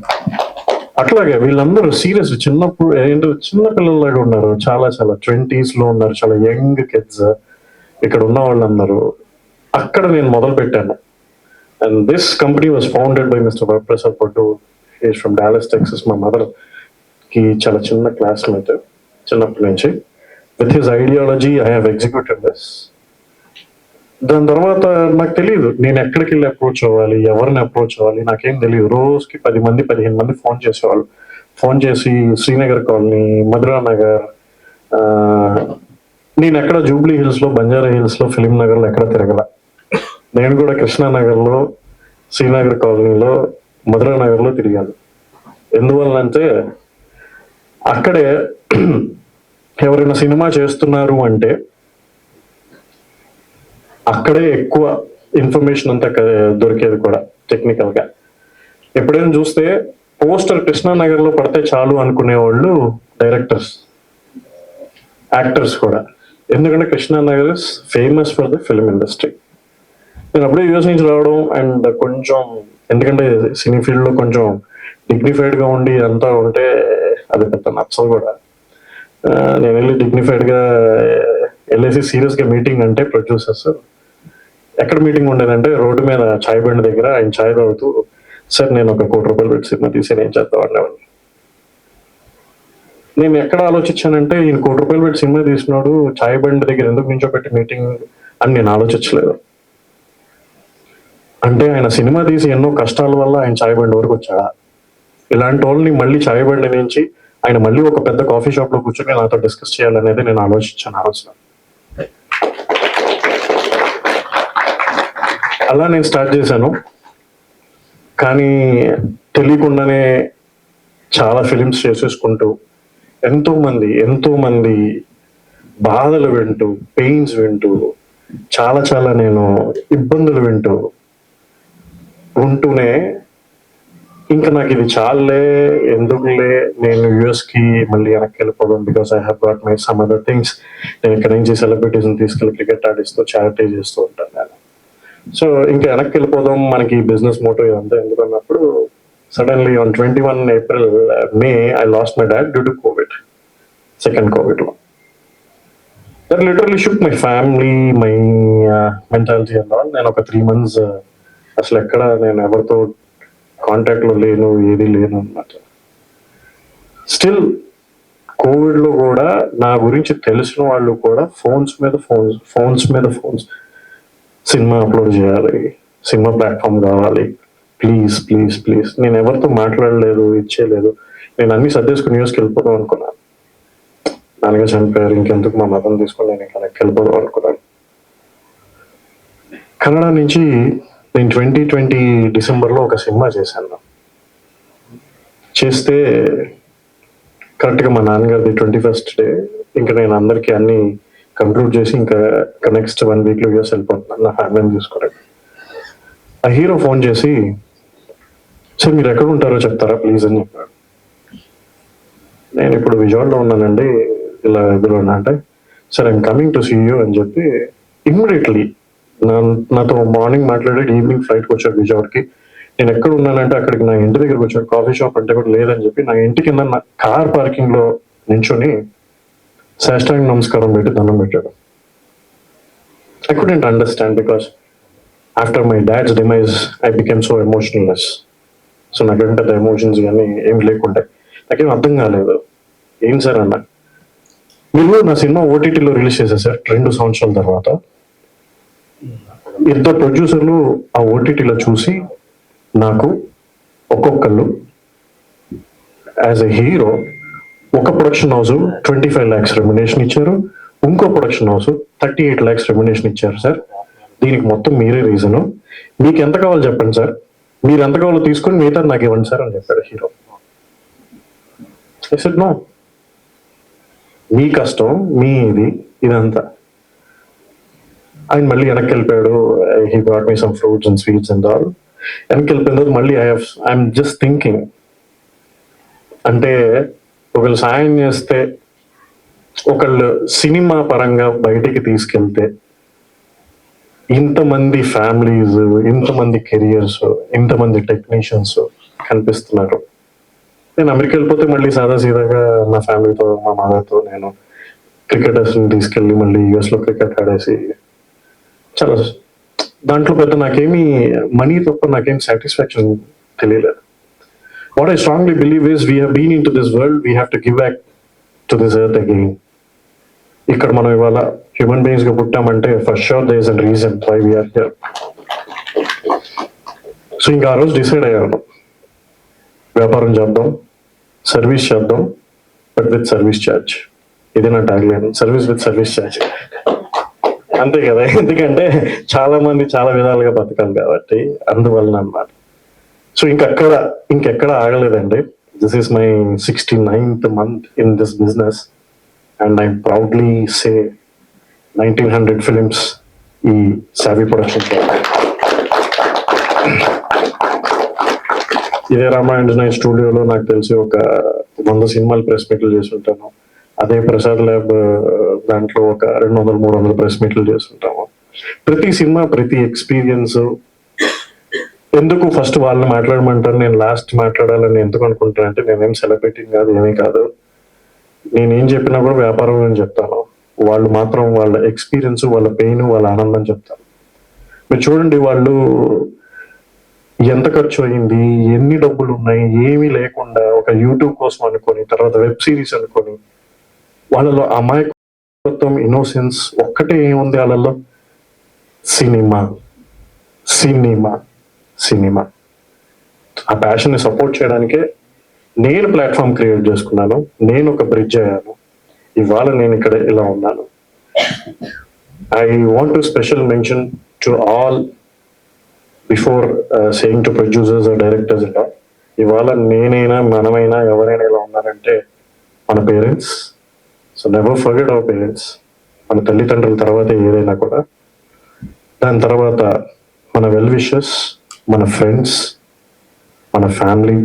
అట్లాగే వీళ్ళందరూ సీరియస్ చిన్నప్పుడు ఏంటో చిన్న పిల్లల్లాగా ఉన్నారు, చాలా చాలా 20s లో ఉన్నారు, చాలా యంగ్ కిడ్స్ ఇక్కడ ఉన్న వాళ్ళందరూ. అక్కడ నేను మొదలు పెట్టాను. And this company was founded by mister Varaprasad Pottu. Is from Dallas, Texas. మా మదర్ కి చాలా చిన్న క్లాస్మేట్ చిన్నప్పటి నుంచి. With his ideology I have executed this. దాని తర్వాత నాకు తెలియదు నేను ఎక్కడికి వెళ్ళి అప్రోచ్ అవ్వాలి, ఎవరిని అప్రోచ్ అవ్వాలి, నాకేం తెలియదు. రోజుకి 10 మంది 15 మంది ఫోన్ చేసేవాళ్ళు. ఫోన్ చేసి శ్రీనగర్ కాలనీ, మధురా నగర్, నేను ఎక్కడ జూబ్లీ హిల్స్ లో, బంజారా హిల్స్ లో, ఫిలిం నగర్ లో ఎక్కడ తిరగల. నేను కూడా కృష్ణానగర్ లో, శ్రీనగర్ కాలనీలో, మధురా నగర్ లో తిరిగాను. ఎందువల్లంటే అక్కడే ఎవరైనా సినిమా చేస్తున్నారు అంటే అక్కడే ఎక్కువ ఇన్ఫర్మేషన్ అంతా దొరికేది కూడా టెక్నికల్ గా. ఎప్పుడైనా చూస్తే పోస్టర్ కృష్ణానగర్ లో పడితే చాలు అనుకునే వాళ్ళు డైరెక్టర్స్, యాక్టర్స్ కూడా. ఎందుకంటే Krishna Nagar is famous for the film industry. నేను అప్పుడే యూఎస్ నుంచి రావడం అండ్ కొంచెం, ఎందుకంటే సినీ ఫీల్డ్ లో కొంచెం డిగ్నిఫైడ్ గా ఉండి అంతా ఉంటే అది పెద్ద నచ్చదు కూడా. నేను వెళ్ళి డిగ్నిఫైడ్ గా వెళ్ళేసి సీరియస్ గా మీటింగ్ అంటే ప్రొడ్యూసర్స్ ఎక్కడ మీటింగ్ ఉండేదంటే రోడ్డు మీద చాయ్ బండి దగ్గర ఆయన చాయ్ తాగుతూ, సార్ నేను ఒక ₹1 కోటి పెట్టి సినిమా తీసి నేను చేద్దాం అనేవాడిని. నేను ఎక్కడ ఆలోచించానంటే ఈయన ₹1 కోటి పెట్టి సినిమా తీసినాడు చాయ్ బండి దగ్గర ఎందుకు నించోబెట్టి మీటింగ్ అని నేను ఆలోచించలేదు. అంటే ఆయన సినిమా తీసి ఎన్నో కష్టాల వల్ల ఆయన చాయ్ బండి వరకు వచ్చాడా? ఇలాంటి వాళ్ళని మళ్ళీ చాయ్ బండి నుంచి ఆయన మళ్ళీ ఒక పెద్ద కాఫీ షాప్ లో కూర్చొని నాతో డిస్కస్ చేయాలనేది నేను ఆలోచించాను ఆ రోజున. అలా నేను స్టార్ట్ చేశాను. కానీ తెలియకుండానే చాలా ఫిలిమ్స్ చేసేసుకుంటూ ఎంతో మంది బాధలు వింటూ, పెయిన్స్ వింటూ, చాలా నేను ఇబ్బందులు వింటూ ఉంటూనే ఇంకా నాకు ఇది చాలే, ఎందుకులే నేను యుఎస్ కి మళ్ళీ వెనక్కి వెళ్ళిపోదాం, because I have got my some other things. నేను ఇక్కడ నుంచి సెలబ్రిటీస్ తీసుకెళ్ళి క్రికెట్ ఆడిస్తూ చారిటీ చేస్తూ ఉంటాను నేను. సో ఇంకా వెనక్కి వెళ్ళిపోదాం, మనకి బిజినెస్ మోటో ఇదంతా ఎందుకన్నప్పుడు suddenly on 21 April, May I lost my dad due to COVID, second COVID one. That literally shook my family, my mentality and all. నేను ఒక 3 months అసలు ఎక్కడ నేను ఎవరితో కాంటాక్ట్ లో లేను, ఏది లేను అన్నమాట. స్టిల్ కోవిడ్ లో కూడా నా గురించి తెలిసిన వాళ్ళు కూడా ఫోన్స్ మీద ఫోన్స్ సినిమా అప్లోడ్ చేయాలి, సినిమా ప్లాట్ఫామ్ కావాలి, ప్లీజ్ ప్లీజ్ ప్లీజ్. నేను ఎవరితో మాట్లాడలేదు, ఇచ్చేయలేదు. నేను అన్ని సర్దేసుకుని న్యూస్కి వెళ్ళిపోదాం అనుకున్నాను. నాన్నగా చనిపోయారు, ఇంకెందుకు మా మతం తీసుకొని నేను ఇంకా వెళ్ళిపోదాం అనుకున్నాను. కన్నడ నుంచి నేను 2020 డిసెంబర్లో ఒక సినిమా చేశాను. చేస్తే కరెక్ట్గా మా నాన్నగారిది 21st డే. ఇంకా నేను అందరికీ అన్ని కంక్లూడ్ చేసి ఇంకా నెక్స్ట్ 1 week లో యూఎస్ వెళ్ళిపోతున్నాను నా ఫ్యామిలీని చూసుకోవడానికి. ఆ హీరో ఫోన్ చేసి, సార్ మీరు ఎక్కడ ఉంటారో చెప్తారా ప్లీజ్ అని చెప్పాడు. నేను ఇప్పుడు విజయవాడలో ఉన్నానండి, ఇలా ఎదురు ఉన్నా అంటే, sir I'm coming to see you అని చెప్పి ఇమ్మీడియట్లీ నాతో మార్నింగ్ మాట్లాడాడు, ఈవినింగ్ ఫ్లైట్కి వచ్చాడు విజయవాడకి. నేను ఎక్కడ ఉన్నానంటే అక్కడికి నా ఇంటి దగ్గరకు వచ్చాడు. కాఫీ షాప్ అంటే కూడా లేదని చెప్పి నా ఇంటి కింద నా కార్ పార్కింగ్ లో నించొని సాష్టాంగ నమస్కారం పెట్టి దండం పెట్టాడు. I couldn't understand because after my dad's demise, I became so emotionless. So నాకేం పెద్ద ఎమోషన్స్ కానీ ఏమి లేకుండే, నాకేం అర్థం కాలేదు. ఏం సార్ అన్న, మీరు నా సినిమా ఓటీటీలో రిలీజ్ చేశారు సార్ 2 సంవత్సరాల తర్వాత. 2 ప్రొడ్యూసర్లు ఆ ఓటీటీలో చూసి నాకు ఒక్కొక్కళ్ళు యాజ్ ఎ హీరో ఒక ప్రొడక్షన్ హౌస్ 25 lakhs రెమ్యునేషన్ ఇచ్చారు, ఇంకో ప్రొడక్షన్ హౌస్ 38 lakhs రెమ్యునేషన్ ఇచ్చారు. సార్ దీనికి మొత్తం మీరే రీజను, మీకు ఎంత కావాలో చెప్పండి సార్, మీరు ఎంత కావాలో తీసుకొని మిగతా నాకు ఇవ్వండి సార్ అని చెప్పాడు హీరో. I said no, మీ కష్టం మీ ఇదంతా. ఆయన మళ్ళీ వెనక్కి వెళ్ళిపోయాడు. He got me some fruits and sweets and all. వెనక్కి వెళ్ళిపోయిన తర్వాత మళ్ళీ ఐఎమ్ జస్ట్ థింకింగ్, అంటే ఒకళ్ళు సాయం చేస్తే, ఒకళ్ళు సినిమా పరంగా బయటికి తీసుకెళ్తే ఇంతమంది ఫ్యామిలీస్, ఇంతమంది కెరియర్స్, ఇంతమంది టెక్నీషియన్స్ కనిపిస్తున్నారు. నేను అమెరికా వెళ్ళిపోతే మళ్ళీ సాదాసీదాగా నా ఫ్యామిలీతో, మా మదర్తో నేను క్రికెటర్స్ తీసుకెళ్ళి మళ్ళీ యూఎస్ లో క్రికెట్ ఆడేసి చాలా దాంట్లో పెద్ద నాకేమీ మనీ తప్ప నాకేం సాటిస్ఫాక్షన్ తెలియలేదు. What I strongly believe is we have been into this world, we have to give back to this earth again. ఇక్కడ మనం ఇవాళ హ్యూమన్ బీయింగ్స్ గా పుట్టామంటే for sure there is a reason why we are here. So ఇంకా ఆ రోజు decide అయ్యాను, వ్యాపారం చేద్దాం, సర్వీస్ చేద్దాం, బట్ విత్ సర్వీస్ ఛార్జ్. ఇది నా tagline, service with service charge. అంతే కదా, ఎందుకంటే చాలా మంది చాలా విధాలుగా బతకాలి కాబట్టి అందువలన అన్నమాట. సో ఇంకెక్కడ ఆగలేదండి. This is my 69th month in this business and I proudly say 1900 films ఈ సావి ప్రొడక్షన్. ఇదే రామాయణ స్టూడియోలో నాకు తెలిసి ఒక 100 సినిమాలు ప్రెస్ మీట్లు చేసి ఉంటాను. అదే ప్రసాద్ ల్యాబ్ దాంట్లో ఒక 200-300 ప్రెస్ మీట్లు చేస్తుంటాము. ప్రతి సినిమా, ప్రతి ఎక్స్పీరియన్స్ ఎందుకు ఫస్ట్ వాళ్ళని మాట్లాడమంటారు, నేను లాస్ట్ మాట్లాడాలని ఎందుకు అనుకుంటాను అంటే, నేనేం సెలబ్రిటీ కాదు, ఏమీ కాదు. నేనేం చెప్పినా కూడా వ్యాపారం అని చెప్తాను. వాళ్ళు మాత్రం వాళ్ళ ఎక్స్పీరియన్స్, వాళ్ళ పెయిన్, వాళ్ళ ఆనందం చెప్తారు. మీరు చూడండి, వాళ్ళు ఎంత ఖర్చు అయింది, ఎన్ని డబ్బులు ఉన్నాయి, ఏమీ లేకుండా ఒక యూట్యూబ్ కోసం అనుకొని, తర్వాత వెబ్ సిరీస్ అనుకొని, వాళ్ళలో అమాయకత్వం, ఇన్నోసెన్స్ ఒక్కటే ఏముంది వాళ్ళలో, సినిమా సినిమా సినిమా. ఆ ప్యాషన్ ని సపోర్ట్ చేయడానికే నేను ప్లాట్ఫామ్ క్రియేట్ చేసుకున్నాను. నేను ఒక బ్రిడ్జ్ అయ్యాను. ఇవాళ నేను ఇక్కడ ఇలా ఉన్నాను. I want to special mention to all before saying to producers or directors ఇలా, ఇవాళ నేనైనా మనమైనా ఎవరైనా ఇలా ఉన్నారంటే మన parents. So never forget our parents. మన తల్లిదండ్రుల తర్వాత ఏదైనా కూడా, దాని తర్వాత మన వెల్ విషర్స్, మన ఫ్రెండ్స్, మన ఫ్యామిలీ,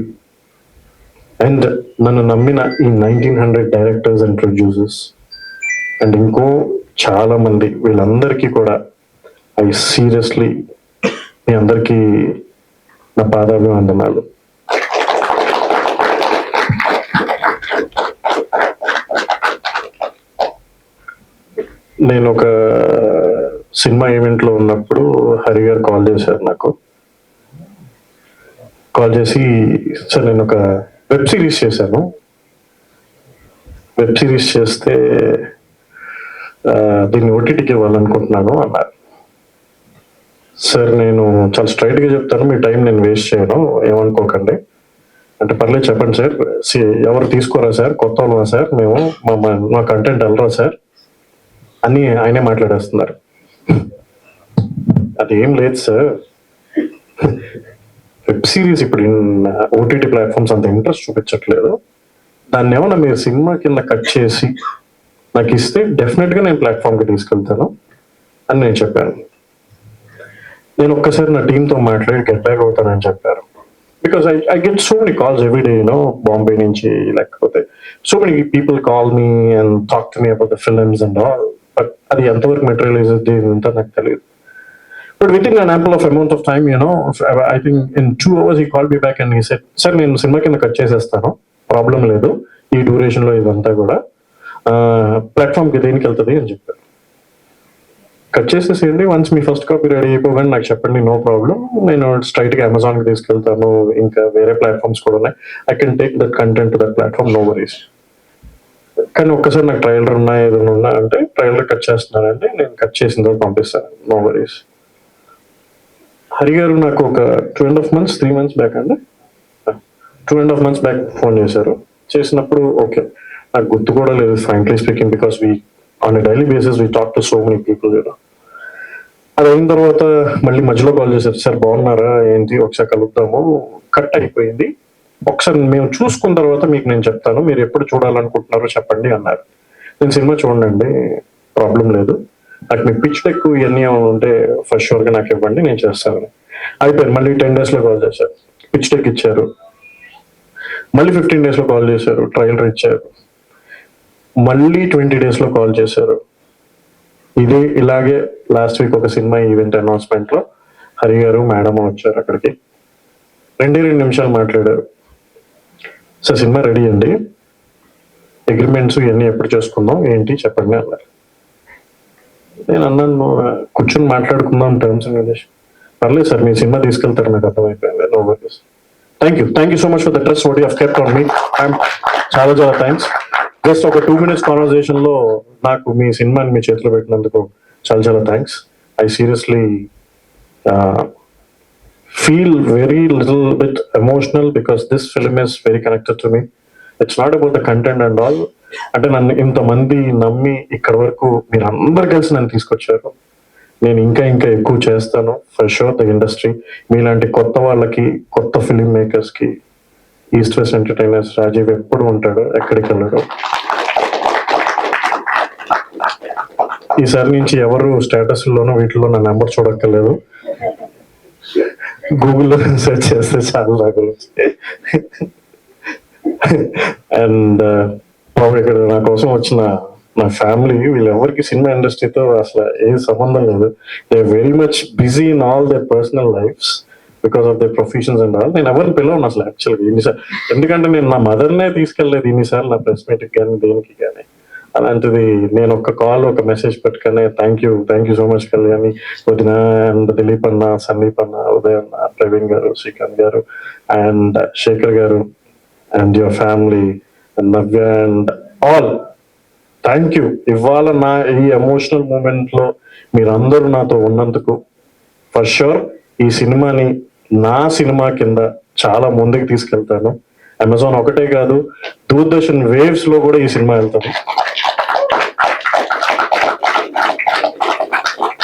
అండ్ నన్ను నమ్మిన ఈ 1900 డైరెక్టర్స్ అండ్ ప్రొడ్యూసర్స్, అండ్ ఇంకో చాలా మంది, వీళ్ళందరికీ కూడా ఐ సీరియస్లీ మీ అందరికీ నా పాదాభివందనాలు. నేను ఒక సినిమా ఈవెంట్లో ఉన్నప్పుడు హరి గారు కాల్ చేశారు నాకు. కాల్ చేసి, సార్ నేను ఒక వెబ్ సిరీస్ చేశాను, వెబ్ సిరీస్ చేస్తే దీన్ని ఓటీటీకి ఇవ్వాలనుకుంటున్నాను అన్నారు. సార్ నేను చాలా స్ట్రైట్గా చెప్తాను, మీ టైం నేను వేస్ట్ చేయను, ఏమనుకోకండి అంటే, పర్లేదు చెప్పండి సార్. ఎవరు తీసుకోరా సార్, కొత్త వాళ్ళా సార్, మేము మా కంటెంట్ వెళ్ళరా సార్ అని ఆయనే మాట్లాడేస్తున్నారు. అదేం లేదు సార్, వెబ్ సిరీస్ ఇప్పుడు ఓటీటీ ప్లాట్ఫామ్స్ అంత ఇంట్రెస్ట్ చూపించట్లేదు, దాన్ని ఏమన్నా మీరు సినిమా కింద కట్ చేసి నాకు ఇస్తే డెఫినెట్గా నేను ప్లాట్ఫామ్కి తీసుకెళ్తాను అని నేను చెప్పాను. నేను ఒక్కసారి నా టీంతో మాట్లాడి గెట్ బ్యాక్ అవుతానని చెప్పారు. Because I get so many calls every day, you know, Bombay నుంచి, లేకపోతే so many people call me and talk to me about the films and all. But అది ఎంతవరకు మెటీరియలైజ్ అంతా నాకు తెలియదు. But within an ample of amount of time, you know, I think in 2 hours he called me back and he said, "Sir, నేను cinema కింద cut చేసేస్తాను, problem లేదు, ఈ డ్యూరేషన్ లో ఇదంతా కూడా ప్లాట్ఫామ్ కి దేనికి వెళ్తుంది అని చెప్పారు. కట్ చేసేసేయండి, వన్స్ మీ ఫస్ట్ కాపీ రెడీ అయిపోగానే నాకు చెప్పండి, నో ప్రాబ్లం, నేను స్ట్రైట్ గా అమెజాన్ కి తీసుకెళ్తాను, ఇంకా వేరే ప్లాట్ఫామ్స్ కూడా ఉన్నాయి, I can take that content to that platform, no worries. కానీ ఒక్కసారి నాకు ట్రైలర్ ఉన్నా ఏదైనా ఉన్నా అంటే, ట్రైలర్ కట్ చేస్తున్నానంటే నేను కట్ చేసిన తర్వాత పంపిస్తాను, నో వరీస్. హరి గారు నాకు ఒక 2.5 months 3 months బ్యాక్ అండి, 2.5 months బ్యాక్ ఫోన్ చేశారు. చేసినప్పుడు ఓకే, నాకు గుర్తు కూడా లేదు frankly speaking, because we on a daily basis we talk to so many people. అది అయిన తర్వాత మళ్ళీ మధ్యలో కాల్ చేశారు, సార్ బాగున్నారా ఏంటి, ఒకసారి కలుద్దాము, కట్ అయిపోయింది, ఒకసారి మేము చూసుకున్న తర్వాత మీకు నేను చెప్తాను, మీరు ఎప్పుడు చూడాలనుకుంటున్నారో చెప్పండి అన్నారు. నేను సినిమా చూడండి, ప్రాబ్లం లేదు, నాకు మీకు పిచ్ డెక్ ఇవన్నీ ఉంటే ఫస్ట్ షూర్గా నాకు ఇవ్వండి, నేను చేస్తాను. అయిపోయింది. మళ్ళీ 10 days లో కాల్ చేశారు, పిచ్ డెక్ ఇచ్చారు. మళ్ళీ 15 days లో కాల్ చేశారు, ట్రైలర్ ఇచ్చారు. మళ్ళీ 20 days లో కాల్ చేశారు. ఇలాగే లాస్ట్ వీక్ ఒక సినిమా ఈవెంట్ అనౌన్స్మెంట్ లో హరి గారు మేడం వచ్చారు అక్కడికి. 2 నిమిషాలు మాట్లాడారు. సార్ సినిమా రెడీ అండి, అగ్రిమెంట్స్ ఇవన్నీ ఎప్పుడు చేసుకుందాం ఏంటి చెప్పండి అన్నారు. నేను అన్నాను, కూర్చొని మాట్లాడుకుందాం టర్మ్స్ అండ్ కండిషన్. పర్లేదు సార్, మీ సినిమా తీసుకెళ్తారు, నాకు అర్థమైపోయింది, no worries. Thank you so much for the trust what you have kept on me. చాలా థ్యాంక్స్. జస్ట్ ఒక 2 minutes కాన్వర్సేషన్ లో నాకు మీ సినిమాని మీ చేతిలో పెట్టినందుకు చాలా thanks. I seriously feel very little bit emotional because this film is very connected to me. It's not about the content and all. అంటే నన్ను ఇంతమంది నమ్మి ఇక్కడ వరకు మీరు అందరు కలిసి నన్ను తీసుకొచ్చారు. నేను ఇంకా ఎక్కువ చేస్తాను ఫర్ షూర్. ద ఇండస్ట్రీ మీలాంటి కొత్త వాళ్ళకి, కొత్త ఫిలిం మేకర్స్ కి ఈస్ట్ వెస్ట్ ఎంటర్టైనర్స్ రాజీవ్ ఎప్పుడు ఉంటాడు, ఎక్కడికి వెళ్ళడు. ఈసారి నుంచి ఎవరు స్టేటస్ లోనో వీటిలో నా నెంబర్ చూడక్కర్లేదు, గూగుల్లో సెర్చ్ చేస్తే చాలా నా గురించి. అండ్ ఇక్కడ నా కోసం వచ్చిన నా ఫ్యామిలీ, వీళ్ళెవరికి సినిమా ఇండస్ట్రీతో అసలు ఏ సంబంధం లేదు. They very much busy in all they personal lifes because of they professions and all. నేను ఎవరిని పిలవను అసలు యాక్చువల్గా ఇన్నిసార్లు, ఎందుకంటే నేను నా మదర్నే తీసుకెళ్ళలేదు ఇన్నిసార్లు నా ప్రెస్ మీట్కి కానీ దేనికి కానీ. అలాంటిది నేను ఒక కాల్ ఒక మెసేజ్ పెట్టుకునే thank you so much Kalyani, వదిన, అండ్ దిలీప్ అన్న, సందీప్ అన్న, ఉదయ్ అన్న, ప్రవీణ్ గారు, శ్రీకాంత్ గారు, అండ్ శేఖర్ గారు, and your family, and Navya, and all thank you. ఇవాళ నా ఈ ఎమోషనల్ మూమెంట్ లో మీరందరూ నాతో ఉన్నందుకు. ఫర్ షూర్ ఈ సినిమాని నా సినిమా కింద చాలా ముందుకు తీసుకెళ్తాను. అమెజాన్ ఒకటే కాదు, దూరదర్శన్ వేవ్స్ లో కూడా ఈ సినిమా వెళ్తాను.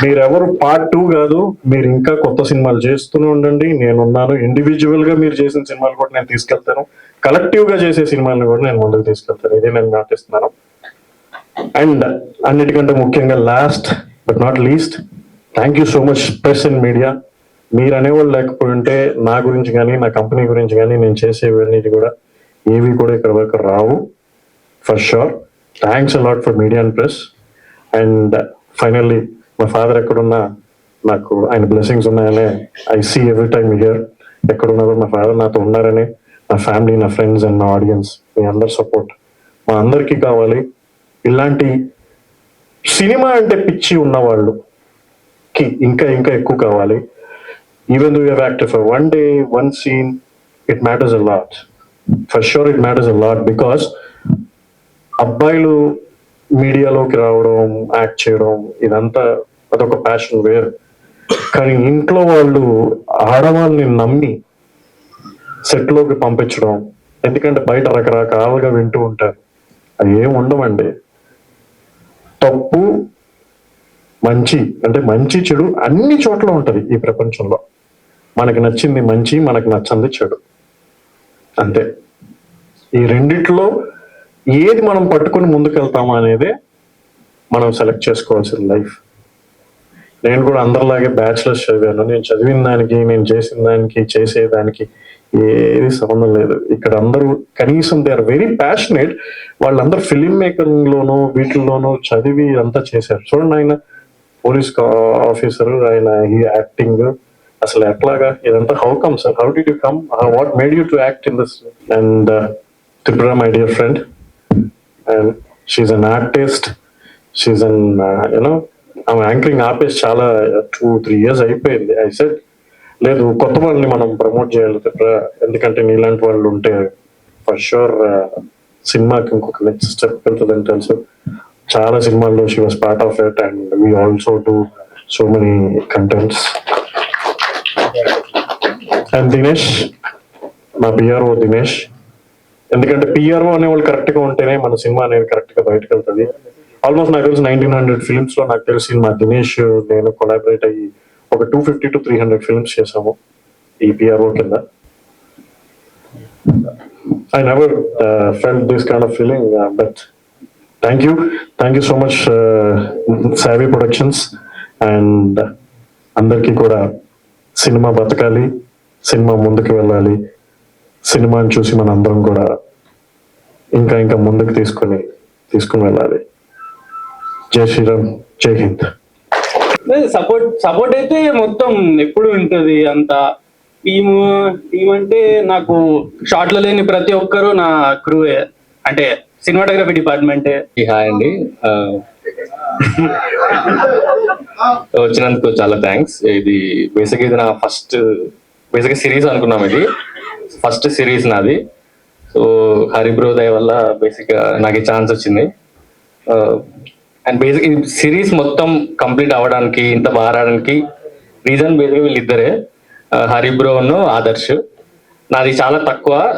మీరెవరు పార్ట్ 2 కాదు, మీరు ఇంకా కొత్త సినిమాలు చేస్తూనే ఉండండి, నేనున్నాను. ఇండివిజువల్ గా మీరు చేసిన సినిమాలు కూడా నేను తీసుకెళ్తాను, కలెక్టివ్ గా చేసే సినిమాలను కూడా నేను ముందుకు తీసుకెళ్తాను. ఇది నేను మాటిస్తున్నాను. అండ్ అన్నిటికంటే ముఖ్యంగా last but not least, thank you so much press and media. మీరు అనేవాళ్ళు లేకపోయి ఉంటే నా గురించి కానీ నా కంపెనీ గురించి కానీ నేను చేసేవన్నీ కూడా ఏవి కూడా ఇక్కడ వరకు రావు. For sure thanks a lot for media and press. And finally మా ఫాదర్ ఎక్కడున్నా నాకు ఆయన బ్లెస్సింగ్స్ ఉన్నాయనే I see every time here. ఎక్కడున్నారో మా ఫాదర్ నాతో ఉన్నారని, నా ఫ్యామిలీ, నా ఫ్రెండ్స్ అండ్ నా ఆడియన్స్, మీ అందరి సపోర్ట్ మా అందరికీ కావాలి. ఇలాంటి సినిమా అంటే పిచ్చి ఉన్న వాళ్ళకి ఇంకా ఇంకా ఎక్కువ కావాలి. Even though you have acted for one day, one scene, it matters a lot. For sure it matters a lot because అబ్బాయిలు మీడియాలోకి రావడం, యాక్ట్ చేయడం, ఇదంతా అదొక ప్యాషన్ వేరు. కానీ ఇంట్లో వాళ్ళు ఆడవాళ్ళని నమ్మి సెట్లోకి పంపించడం, ఎందుకంటే బయట రకరకాలుగా వింటూ ఉంటారు, అవి ఏం ఉండవండి. తప్పు మంచి అంటే మంచి చెడు అన్ని చోట్ల ఉంటది ఈ ప్రపంచంలో. మనకి నచ్చింది మంచి, మనకు నచ్చంది చెడు, అంతే. ఈ రెండిట్లో ఏది మనం పట్టుకుని ముందుకెళ్తామా అనేదే మనం సెలెక్ట్ చేసుకోవాల్సిన లైఫ్. నేను కూడా అందరిలాగే బ్యాచిలర్స్ చదివాను. నేను చదివిన దానికి, నేను చేసిన దానికి, చేసేదానికి ఏది సంబంధం లేదు. ఇక్కడ అందరూ కనీసం దే ఆర్ వెరీ ప్యాషనేట్. వాళ్ళందరూ ఫిలిం మేకింగ్ లోనూ వీటిల్లోనూ చదివి అంతా చేశారు. చూడండి, ఆయన పోలీస్ ఆఫీసర్, ఆయన ఈ యాక్టింగ్, అసలు ఎట్లాగా ఇదంతా how come sir, how did you come, what made you to act in this? And Tripura, my dear friend, and she's an artist, she's an you know, ఆమె యాంకరింగ్ ఆపేసి చాలా 2-3 years అయిపోయింది. ఐ సెడ్ లేదు, కొత్త వాళ్ళని మనం ప్రమోట్ చేయాలి త్రిపుర, ఎందుకంటే నీలాంటి వాళ్ళు ఉంటే ఫర్ షూర్ సినిమాకి ఇంకొక నెక్స్ట్ స్టెప్ వెళ్తుందని తెలుసు. చాలా సినిమాల్లో she was part of it and we also do so many contents. And Dinesh, మా పిఆర్ఓ దినేష్, ఎందుకంటే పిఆర్ఓ అనే వాళ్ళు కరెక్ట్ గా ఉంటేనే మన సినిమా అనేది కరెక్ట్ గా బయటకు వెళ్తుంది. ఆల్మోస్ట్ నాకు తెలిసి 1900 ఫిల్మ్స్ లో నాకు తెలిసి మా దినేష్ నేను కొలాబరేట్ అయ్యి ఒక 250 to 300 ఫిల్మ్స్ చేసాము ఈ పిఆర్ఓ కింద. I never felt this kind of feeling, but thank you so much, Savvy Productions, and అందరికీ కూడా సినిమా బతకాలి, సినిమా ముందుకు వెళ్ళాలి, సినిమాని చూసి మన అందరం కూడా ఇంకా ఇంకా ముందుకు తీసుకుని వెళ్ళాలి. జై శ్రీరామ్, జై హింద్. సపోర్ట్ అయితే మొత్తం ఎప్పుడు ఉంటది. అంతా టీమ్ అంటే నాకు షార్ట్ లో లేని ప్రతి ఒక్కరు నా క్రూవే, అంటే సినిమాటోగ్రఫీ డిపార్ట్మెంటే. హాయ్ అండి, వచ్చినందుకు చాలా థ్యాంక్స్. ఇది నా ఫస్ట్ సిరీస్ అనుకున్నాం, ఇది ఫస్ట్ సిరీస్ నాది. సో హరిబ్రో దయ వల్ల నాకు ఈ ఛాన్స్ వచ్చింది. అండ్ ఈ సిరీస్ మొత్తం కంప్లీట్ అవ్వడానికి, ఇంత బాగా రావడానికి రీజన్ వీళ్ళిద్దరే, హరిబ్రోను ఆదర్శ్. నాది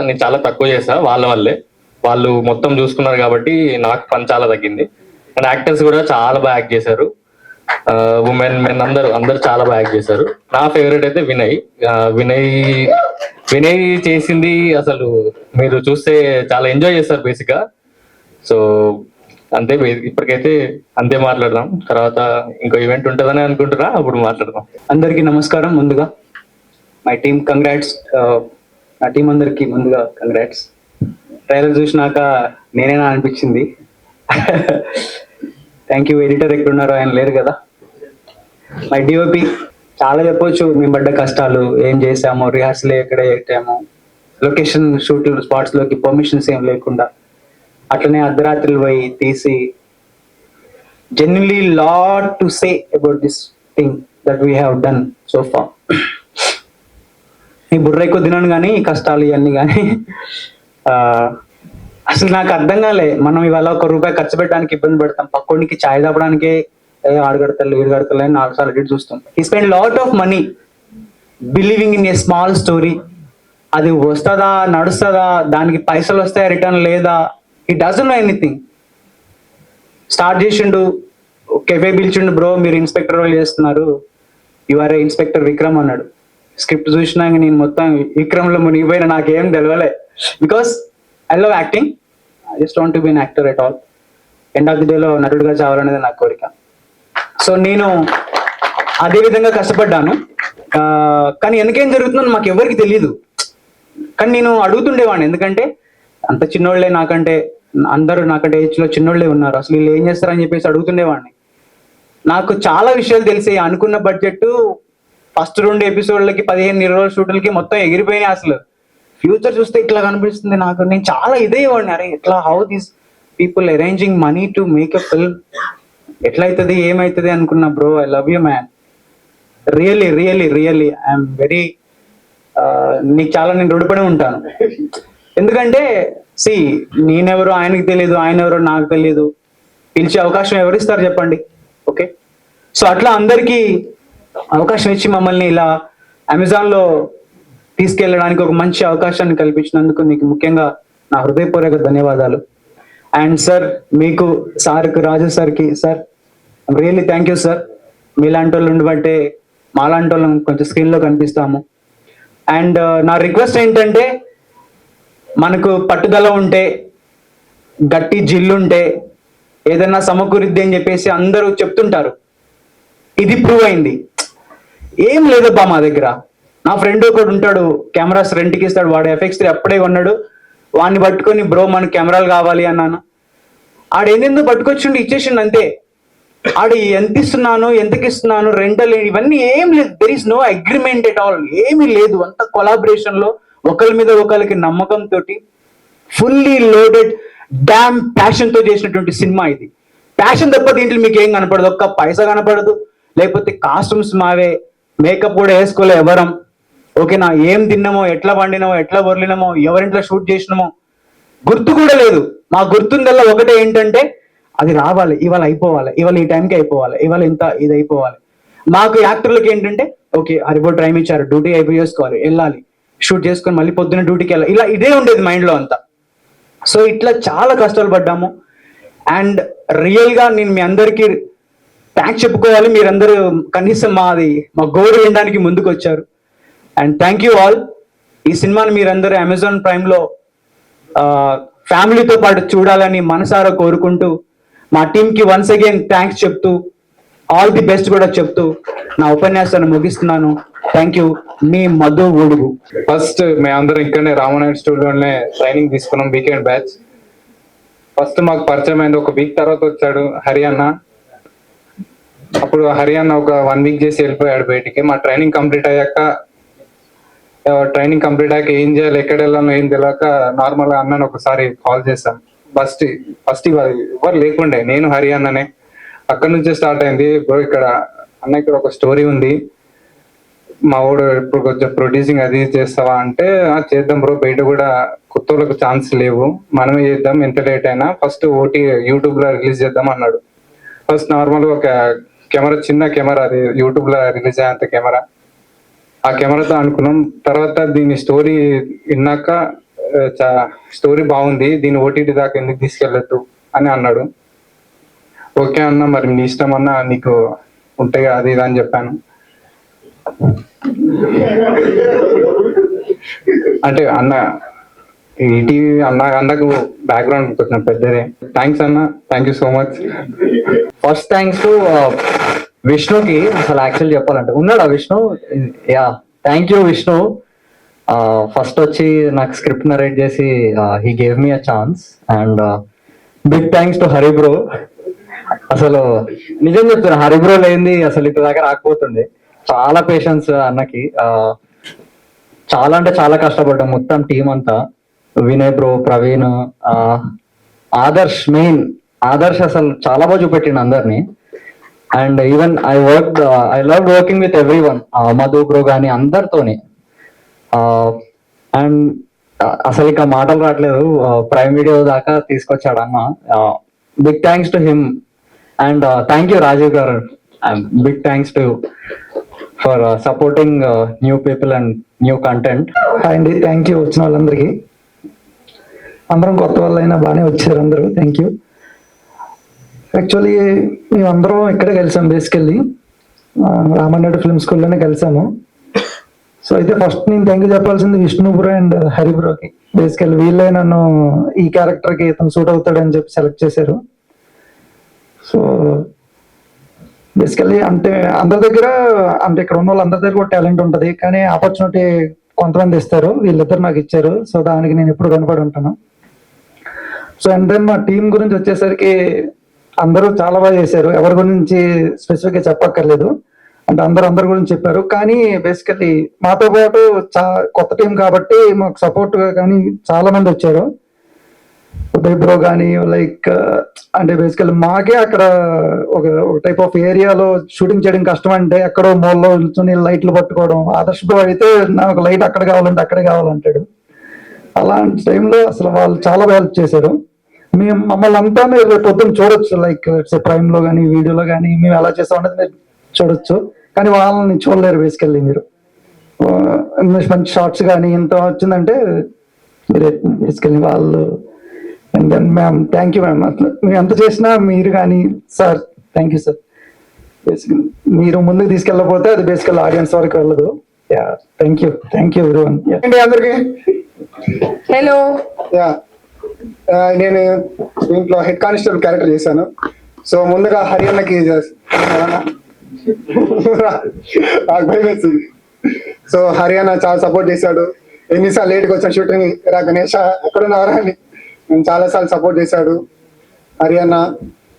నేను చాలా తక్కువ చేసా, వాళ్ళ వల్లే. వాళ్ళు మొత్తం చూసుకున్నారు కాబట్టి నాకు పని చాలా తగ్గింది. అండ్ యాక్టర్స్ కూడా చాలా బాగా యాక్ట్ చేశారు, ఉమెన్ మెన్ అందరు చాలా బాగా యాక్ట్ చేశారు. నా ఫేవరెట్ అయితే వినయ్ చేసింది అసలు మీరు చూస్తే చాలా ఎంజాయ్ చేస్తారు బేసిక్గా. సో అంతే ఇప్పటికైతే అంతే మాట్లాడదాం. తర్వాత ఇంకో ఈవెంట్ ఉంటుందని అనుకుంటున్నా, అప్పుడు మాట్లాడదాం. అందరికీ నమస్కారం. ముందుగా మై టీమ్ కంగ్రాట్స్. నా టీం అందరికి ముందుగా కంగ్రాట్స్. ట్రైలర్ చూసినాక నేనేనా అనిపించింది. Thank you. ఎడిటర్ ఎక్కడున్నారో, ఆయన లేరు కదా. మై డిఓపి, చాలా చెప్పొచ్చు మేము పడ్డ కష్టాలు, ఏం చేసాము, రిహార్సల్ ఎక్కడ పెట్టాము, లొకేషన్ షూట్ స్పాట్స్ లోకి పర్మిషన్స్ ఏం లేకుండా అట్లనే అర్ధరాత్రులు పోయి తీసి, genuinely lot to say about this thing that we have done so far. ఈ బుర్ర ఎక్కువ తినను కానీ ఈ కష్టాలు ఇవన్నీ కానీ అసలు నాకు అర్థం కాలే. మనం ఇవాళ ₹1 ఖర్చు పెట్టడానికి ఇబ్బంది పడతాం, పక్కోడికి ఛాయ్ తాపడానికే ఆడు కడతలు 7 కడతలు అని 4 సార్లు ఎడిట్ చూస్తాం. He spend lot of money believing in a small story. అది వస్తుందా, నడుస్తుందా, దానికి పైసలు వస్తాయా, రిటర్న్ లేదా, he doesn't know anything. Start చేసిండు, కెఫే పిలిచిండు, బ్రో మీరు ఇన్స్పెక్టర్ రోల్ చేస్తున్నారు, you are a inspector Vikram అన్నాడు. స్క్రిప్ట్ చూసినాక నేను మొత్తం విక్రమ్లో మునిగిపోయినా, నాకేం తెలియలే. Because I love acting, I just want to be an actor at all. End of the డేలో నటుడుగా చావాలనేది నా కోరిక. సో నేను అదే విధంగా కష్టపడ్డాను. కానీ ఎందుకేం జరుగుతుందో మాకు ఎవరికి తెలియదు. కానీ నేను అడుగుతుండేవాడిని, ఎందుకంటే అంత చిన్నోళ్లే నాకంటే, అందరూ నాకంటే ఏజ్ లో చిన్నోళ్లే ఉన్నారు, అసలు వీళ్ళు ఏం చేస్తారని చెప్పేసి అడుగుతుండేవాడిని. నాకు చాలా విషయాలు తెలిసి, అనుకున్న బడ్జెట్ ఫస్ట్ 2 ఎపిసోడ్లకి 15-20 షూట్లకి మొత్తం ఎగిరిపోయినాయి. అసలు ఫ్యూచర్ చూస్తే ఇట్లా కనిపిస్తుంది నాకు. నేను చాలా ఇదే ఇవ్వండి, అరే ఎట్లా, how these people arranging money to make a film, ఎట్లయితుంది ఏమైతుంది అనుకున్నా. Bro I love you man, really really really I'm very, నీకు చాలా నేను రుణపడి ఉంటాను. ఎందుకంటే నేనెవరో ఆయనకి తెలియదు, ఆయన ఎవరో నాకు తెలియదు, పిలిచే అవకాశం ఎవరిస్తారు చెప్పండి. ఓకే, సో అట్లా అందరికీ అవకాశం ఇచ్చి మమ్మల్ని ఇలా అమెజాన్లో తీసుకెళ్ళడానికి ఒక మంచి అవకాశాన్ని కల్పించినందుకు నీకు ముఖ్యంగా నా హృదయపూర్వక ధన్యవాదాలు. అండ్ సార్, మీకు సార్కి, రాజు సార్కి, sir really thank you sir. మీలాంటి వాళ్ళు ఉండబట్టే మాలాంటి వాళ్ళం కొంచెం స్క్రీన్లో కనిపిస్తాము. అండ్ నా రిక్వెస్ట్ ఏంటంటే, మనకు పట్టుదల ఉంటే, గట్టి జిల్లుంటే ఏదన్నా సమకూరిద్ది అని చెప్పేసి అందరూ చెప్తుంటారు. ఇది ప్రూవ్ అయింది. ఏం లేదబ్బా మా దగ్గర. నా ఫ్రెండ్ ఒకడు ఉంటాడు, కెమెరాస్ రెంట్కి ఇస్తాడు, వాడు FX3 అప్పుడే కొన్నాడు. వాడిని పట్టుకొని బ్రో మనకు కెమెరాలు కావాలి అన్నాను. ఆడు ఏందేందో పట్టుకొచ్చిండు, ఇచ్చేసిండు అంతే. ఆడు ఎంత ఇస్తున్నాను, ఎంతకి ఇస్తున్నాను, రెంటల్, ఇవన్నీ ఏం లేదు. There is no agreement at all, ఏమీ లేదు. అంత కొలాబరేషన్ లో, ఒకరి మీద ఒకరికి నమ్మకంతో, ఫుల్లీ లోడెడ్ డామ్ ప్యాషన్ తో చేసినటువంటి సినిమా ఇది. ప్యాషన్ తప్ప దీంట్లో మీకు ఏం కనపడదు, ఒక్క పైసా కనపడదు. లేకపోతే కాస్ట్యూమ్స్ మావే, మేకప్ కూడా వేసుకోలే ఎవరం. ఓకేనా, ఏం తిన్నామో, ఎట్లా వండినామో, ఎట్లా వదిలినామో, ఎవరింట్లో షూట్ చేసినామో గుర్తు కూడా లేదు. మా గుర్తుందల్లా ఒకటే ఏంటంటే, అది రావాలి, ఇవాళ అయిపోవాలి, ఇవాళ ఈ టైంకి అయిపోవాలి, ఇవాళ ఇంత ఇది అయిపోవాలి. మాకు యాక్టర్లకి ఏంటంటే, ఓకే రిపోర్ట్ టైం ఇచ్చారు, డ్యూటీ అయిపోయి చేసుకోవాలి, వెళ్ళాలి, షూట్ చేసుకొని మళ్ళీ పొద్దున్న డ్యూటీకి వెళ్ళాలి, ఇలా ఇదే ఉండేది మైండ్లో అంతా. సో ఇట్లా చాలా కష్టాలు పడ్డాము. అండ్ రియల్గా నేను మీ అందరికీ థ్యాంక్స్ చెప్పుకోవాలి. మీరందరూ కనీసం మా గోడు వినడానికి ముందుకు వచ్చారు. And thank you all. ఈ సినిమాని మీరందరూ అమెజాన్ ప్రైమ్లో ఫ్యామిలీతో పాటు చూడాలని మనసారా కోరుకుంటూ, మా టీంకి వన్స్ అగైన్ థ్యాంక్స్ చెప్తూ, ఆల్ ది బెస్ట్ కూడా చెప్తూ నా ఉపన్యాసాన్ని ముగిస్తున్నాను. Thank you. మీ మధు గొడుగు. ఫస్ట్ మేమందరం ఇక్కడనే రామనాయుడు స్టూడియోనే ట్రైనింగ్ తీసుకున్నాం, వీకెండ్ బ్యాచ్. ఫస్ట్ మాకు పరిచయం అయింది, ఒక వీక్ తర్వాత వచ్చాడు హరియాణ. అప్పుడు హరియాణ ఒక 1 వీక్ చేసి వెళ్ళిపోయాడు బయటికి. మా ట్రైనింగ్ కంప్లీట్ అయ్యాక ఏం చేయాలి, ఎక్కడ వెళ్ళాలో ఏం తెలియక నార్మల్ గా అన్నని ఒకసారి కాల్ చేశాం. ఫస్ట్ ఎవరు లేకుండే, నేను హరియాణనే. అక్కడ నుంచే స్టార్ట్ అయింది. బ్రో ఇక్కడ ఇక్కడ ఒక స్టోరీ ఉంది, మా వాడు ఇప్పుడు కొంచెం ప్రొడ్యూసింగ్ అది చేస్తావా అంటే, చేద్దాం బ్రో, బయట కూడా కొత్త వాళ్ళకు ఛాన్స్ లేవు, మనమే చేద్దాం ఎంత లేట్ అయినా, ఫస్ట్ యూట్యూబ్ లో రిలీజ్ చేద్దాం అన్నాడు. ఫస్ట్ నార్మల్ ఒక కెమెరా, చిన్న కెమెరా, అది యూట్యూబ్ లో రిలీజ్ అయ్యేంత కెమెరా, ఆ కెమెరాతో అనుకున్నాం. తర్వాత దీని స్టోరీ విన్నాక స్టోరీ బాగుంది, దీన్ని OTT దాకా ఎందుకు తీసుకెళ్ళొద్దు అని అన్నాడు. ఓకే అన్న, మరి నీ ఇష్టం అన్న, నీకు ఉంటాయి అది ఇది అని చెప్పాను. అంటే అన్న ఈటీవీ అన్నకు బ్యాక్గ్రౌండ్ కొంచెం పెద్దదే. థ్యాంక్స్ అన్న, thank you so much. First thanks to విష్ణుకి. అసలు యాక్చువల్ చెప్పాలంటే ఉన్నాడా Vishnu? Yeah, thank you Vishnu. First వచ్చి నాకు స్క్రిప్ట్ నరేట్ చేసి he gave me a chance. And big thanks to Hari bro. అసలు నిజం చెప్తున్నా, హరి బ్రో లేనిది అసలు ఇటు దాకా రాకపోతుండే. చాలా పేషెన్స్ అన్నకి. చాలా అంటే చాలా కష్టపడ్డాం మొత్తం టీం అంతా. వినయ్ బ్రో, ప్రవీణ్, ఆదర్శ్, మెయిన్ ఆదర్శ్ అసలు చాలా బాగా చూపెట్టిండు అందరినీ. And even I love working with every one, Madhu bro కానీ అందరితోని. అండ్ అసలు ఇక మాటలు రావట్లేదు, ప్రైమ్ వీడియో దాకా తీసుకొచ్చాడు అన్న. Big thanks to him. And thank you Rajeev garu, big thanks to for supporting new people and new content. Hi అండి, థ్యాంక్ యూ వచ్చిన వాళ్ళందరికీ. అందరం కొత్త వాళ్ళైనా బాగానే వచ్చారు అందరూ, థ్యాంక్ యూ. యాక్చువల్లీ మేమందరం ఇక్కడే కలిసాం, బేసికల్లీ రామన్నడు ఫిల్మ్ స్కూల్లోనే కలిసాము. సో అయితే ఫస్ట్ నేను థ్యాంక్ యూ చెప్పాల్సింది విష్ణు బ్రో అండ్ హరి బ్రోకి. బేసికల్లీ వీళ్ళే నన్ను ఈ క్యారెక్టర్కి ఇతను సూట్ అవుతాడని చెప్పి సెలెక్ట్ చేశారు. సో బేసికల్లీ అంటే అందరి దగ్గర, అంటే ఇక్కడ ఉన్న వాళ్ళందరి దగ్గర కూడా టాలెంట్ ఉంటుంది, కానీ ఆపర్చునిటీ కొంతమంది ఇస్తారు, వీళ్ళిద్దరు నాకు ఇచ్చారు. సో దానికి నేను ఎప్పుడు కనపడి ఉంటాను. సో అండ్ దెన్ మా టీం గురించి వచ్చేసరికి అందరూ చాలా బాగా చేశారు. ఎవరి గురించి స్పెసిఫిక్గా చెప్పక్కర్లేదు, అంటే అందరి గురించి చెప్పారు. కానీ బేసికల్లీ మాతో పాటు కొత్త టీం కాబట్టి మాకు సపోర్ట్గా కానీ చాలా మంది వచ్చారు. ఉదయ్ బ్రో కానీ లైక్ అంటే బేసికల్లీ మాకే అక్కడ ఒక టైప్ ఆఫ్ ఏరియాలో షూటింగ్ చేయడం కష్టం, అంటే ఎక్కడో మోల్లో నిల్చొని లైట్లు పట్టుకోవడం. ఆదర్శ్ బ్రో అయితే నాకు లైట్ అక్కడ కావాలంటే అక్కడే కావాలంటాడు. అలాంటి టైంలో అసలు వాళ్ళు చాలా హెల్ప్ చేశారు. మేము మమ్మల్ని అంతా మీరు పొద్దున్న చూడొచ్చు, లైక్ ప్రైమ్ లో కానీ వీడియోలో కానీ మేము ఎలా చేస్తాం అనేది మీరు చూడొచ్చు, కానీ వాళ్ళని చూడలేరు బేసికల్లీ మీరు. మంచి షార్ట్స్ కానీ ఇంత వచ్చిందంటే మీరు బేసికల్లీ వాళ్ళు. And then ma'am, thank you ma'am. అట్లా మేము ఎంత చేసినా మీరు కానీ sir, thank you sir. Basically మీరు ముందుకు తీసుకెళ్ళకపోతే అది బేసికల్ ఆడియన్స్ వరకు వెళ్ళదు. Yeah, thank you everyone. అందరికి హలో. యా, నేను దీంట్లో హెడ్ కానిస్టేబుల్ క్యారెక్టర్ చేశాను. సో ముందుగా హరియాణకి నాకు భయం వేస్తుంది. సో హరియాణ చాలా సపోర్ట్ చేశాడు. ఎన్నిసార్లు లేట్కి వచ్చాను షూటింగ్, రా గణేష్ ఎక్కడున్నారా అని నేను చాలాసార్లు సపోర్ట్ చేశాడు హరియాణ.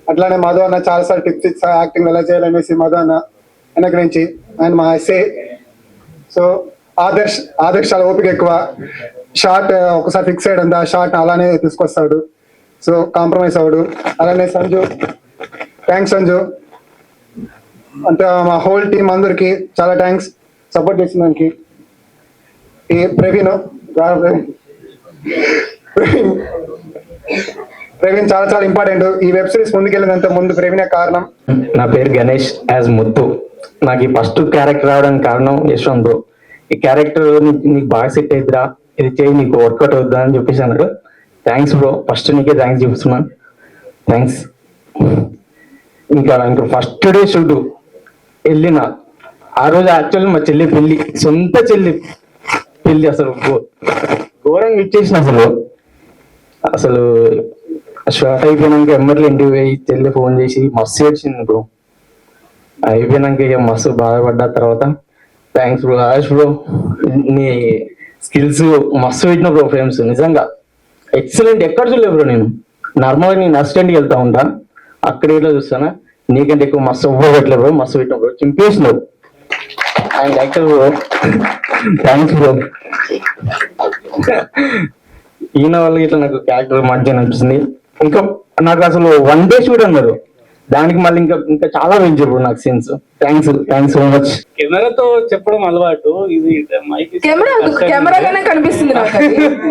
అట్లానే మధు అన్న చాలాసార్లు టిప్స్ ఇచ్చా, యాక్టింగ్ ఎలా చేయాలనేసి మధు అన్న వెనక నుంచి. ఆయన మా ఎస్ఏ. సో ఆదర్శ్ చాలా ఓపిక ఎక్కువ. షార్ట్ ఒకసారి ఫిక్స్ అయ్యాడు, ఆ షార్ట్ అలానే తీసుకొస్తాడు. సో కాంప్రమైజ్ అవ్వడు. అలానే సంజు, థ్యాంక్స్ సంజు. అంటే మా హోల్ టీం అందరికి చాలా థ్యాంక్స్ సపోర్ట్ చేసిన దానికి. ఈ ప్రవీణ్ చాలా ఇంపార్టెంట్. ఈ వెబ్ సిరీస్ ముందుకెళ్ళినంత ముందు ప్రవీణే కారణం. నా పేరు గణేష్ యాజ్ ముత్తు. నాకు ఈ ఫస్ట్ క్యారెక్టర్ రావడానికి కారణం యశ్వంత్ బ్రో. ఈ క్యారెక్టర్ నీకు బాగా సెట్ అవుతుందా, ఇది చేయి, నీకు వర్కౌట్ అవుతుందా అని చెప్పేసి అన్నాడు. థ్యాంక్స్ బ్రో, ఫస్ట్ నీకే థ్యాంక్స్ చెప్తున్నాను. థ్యాంక్స్. ఇంకా ఫస్ట్ డే షూట్ వెళ్ళిన ఆ రోజు యాక్చువల్లీ మా చెల్లి పెళ్లి, సొంత చెల్లి పెళ్లి. అసలు ఘోరంగా ఇచ్చేసిన. అసలు షార్ట్ అయిపోయినాక ఎమ్మర్లు ఇంటికి పోయి చెల్లి ఫోన్ చేసి మస్తు ఏడ్చింది బ్రో. అయిపోయినాక ఇక మస్తు బాధపడ్డ. తర్వాత థ్యాంక్స్ బ్రో, ఆయుష్ బ్రో, నీ స్కిల్స్ మస్తు పెట్టిన బ్రో. ఫ్రేమ్స్ నిజంగా ఎక్సలెంట్. ఎక్కడ చూడలేదు బ్రో. నేను నార్మల్గా నేను అసిస్టెంట్కి వెళ్తా ఉంటా, అక్కడ ఇట్లా చూస్తానా. నీకంటే ఎక్కువ మస్తు పెట్టలేదు బ్రో, మస్తు పెట్టిన బ్రో, చింపేసినావు. And actor bro, thanks bro. ఈయన వాళ్ళకి ఇట్లా నాకు క్యారెక్టర్ మంచిగా అనిపిస్తుంది. ఇంకా నాకు అసలు 1 day షూట్ అన్నారు, దానికి మళ్ళీ ఇంకా చాలా పెంచారు బ్రో నాకు సీన్స్. Thanks so much. కెమెరాతో చెప్పడం అలవాటు, ఇది కెమెరాగానే కనిపిస్తుంది నాకు అది.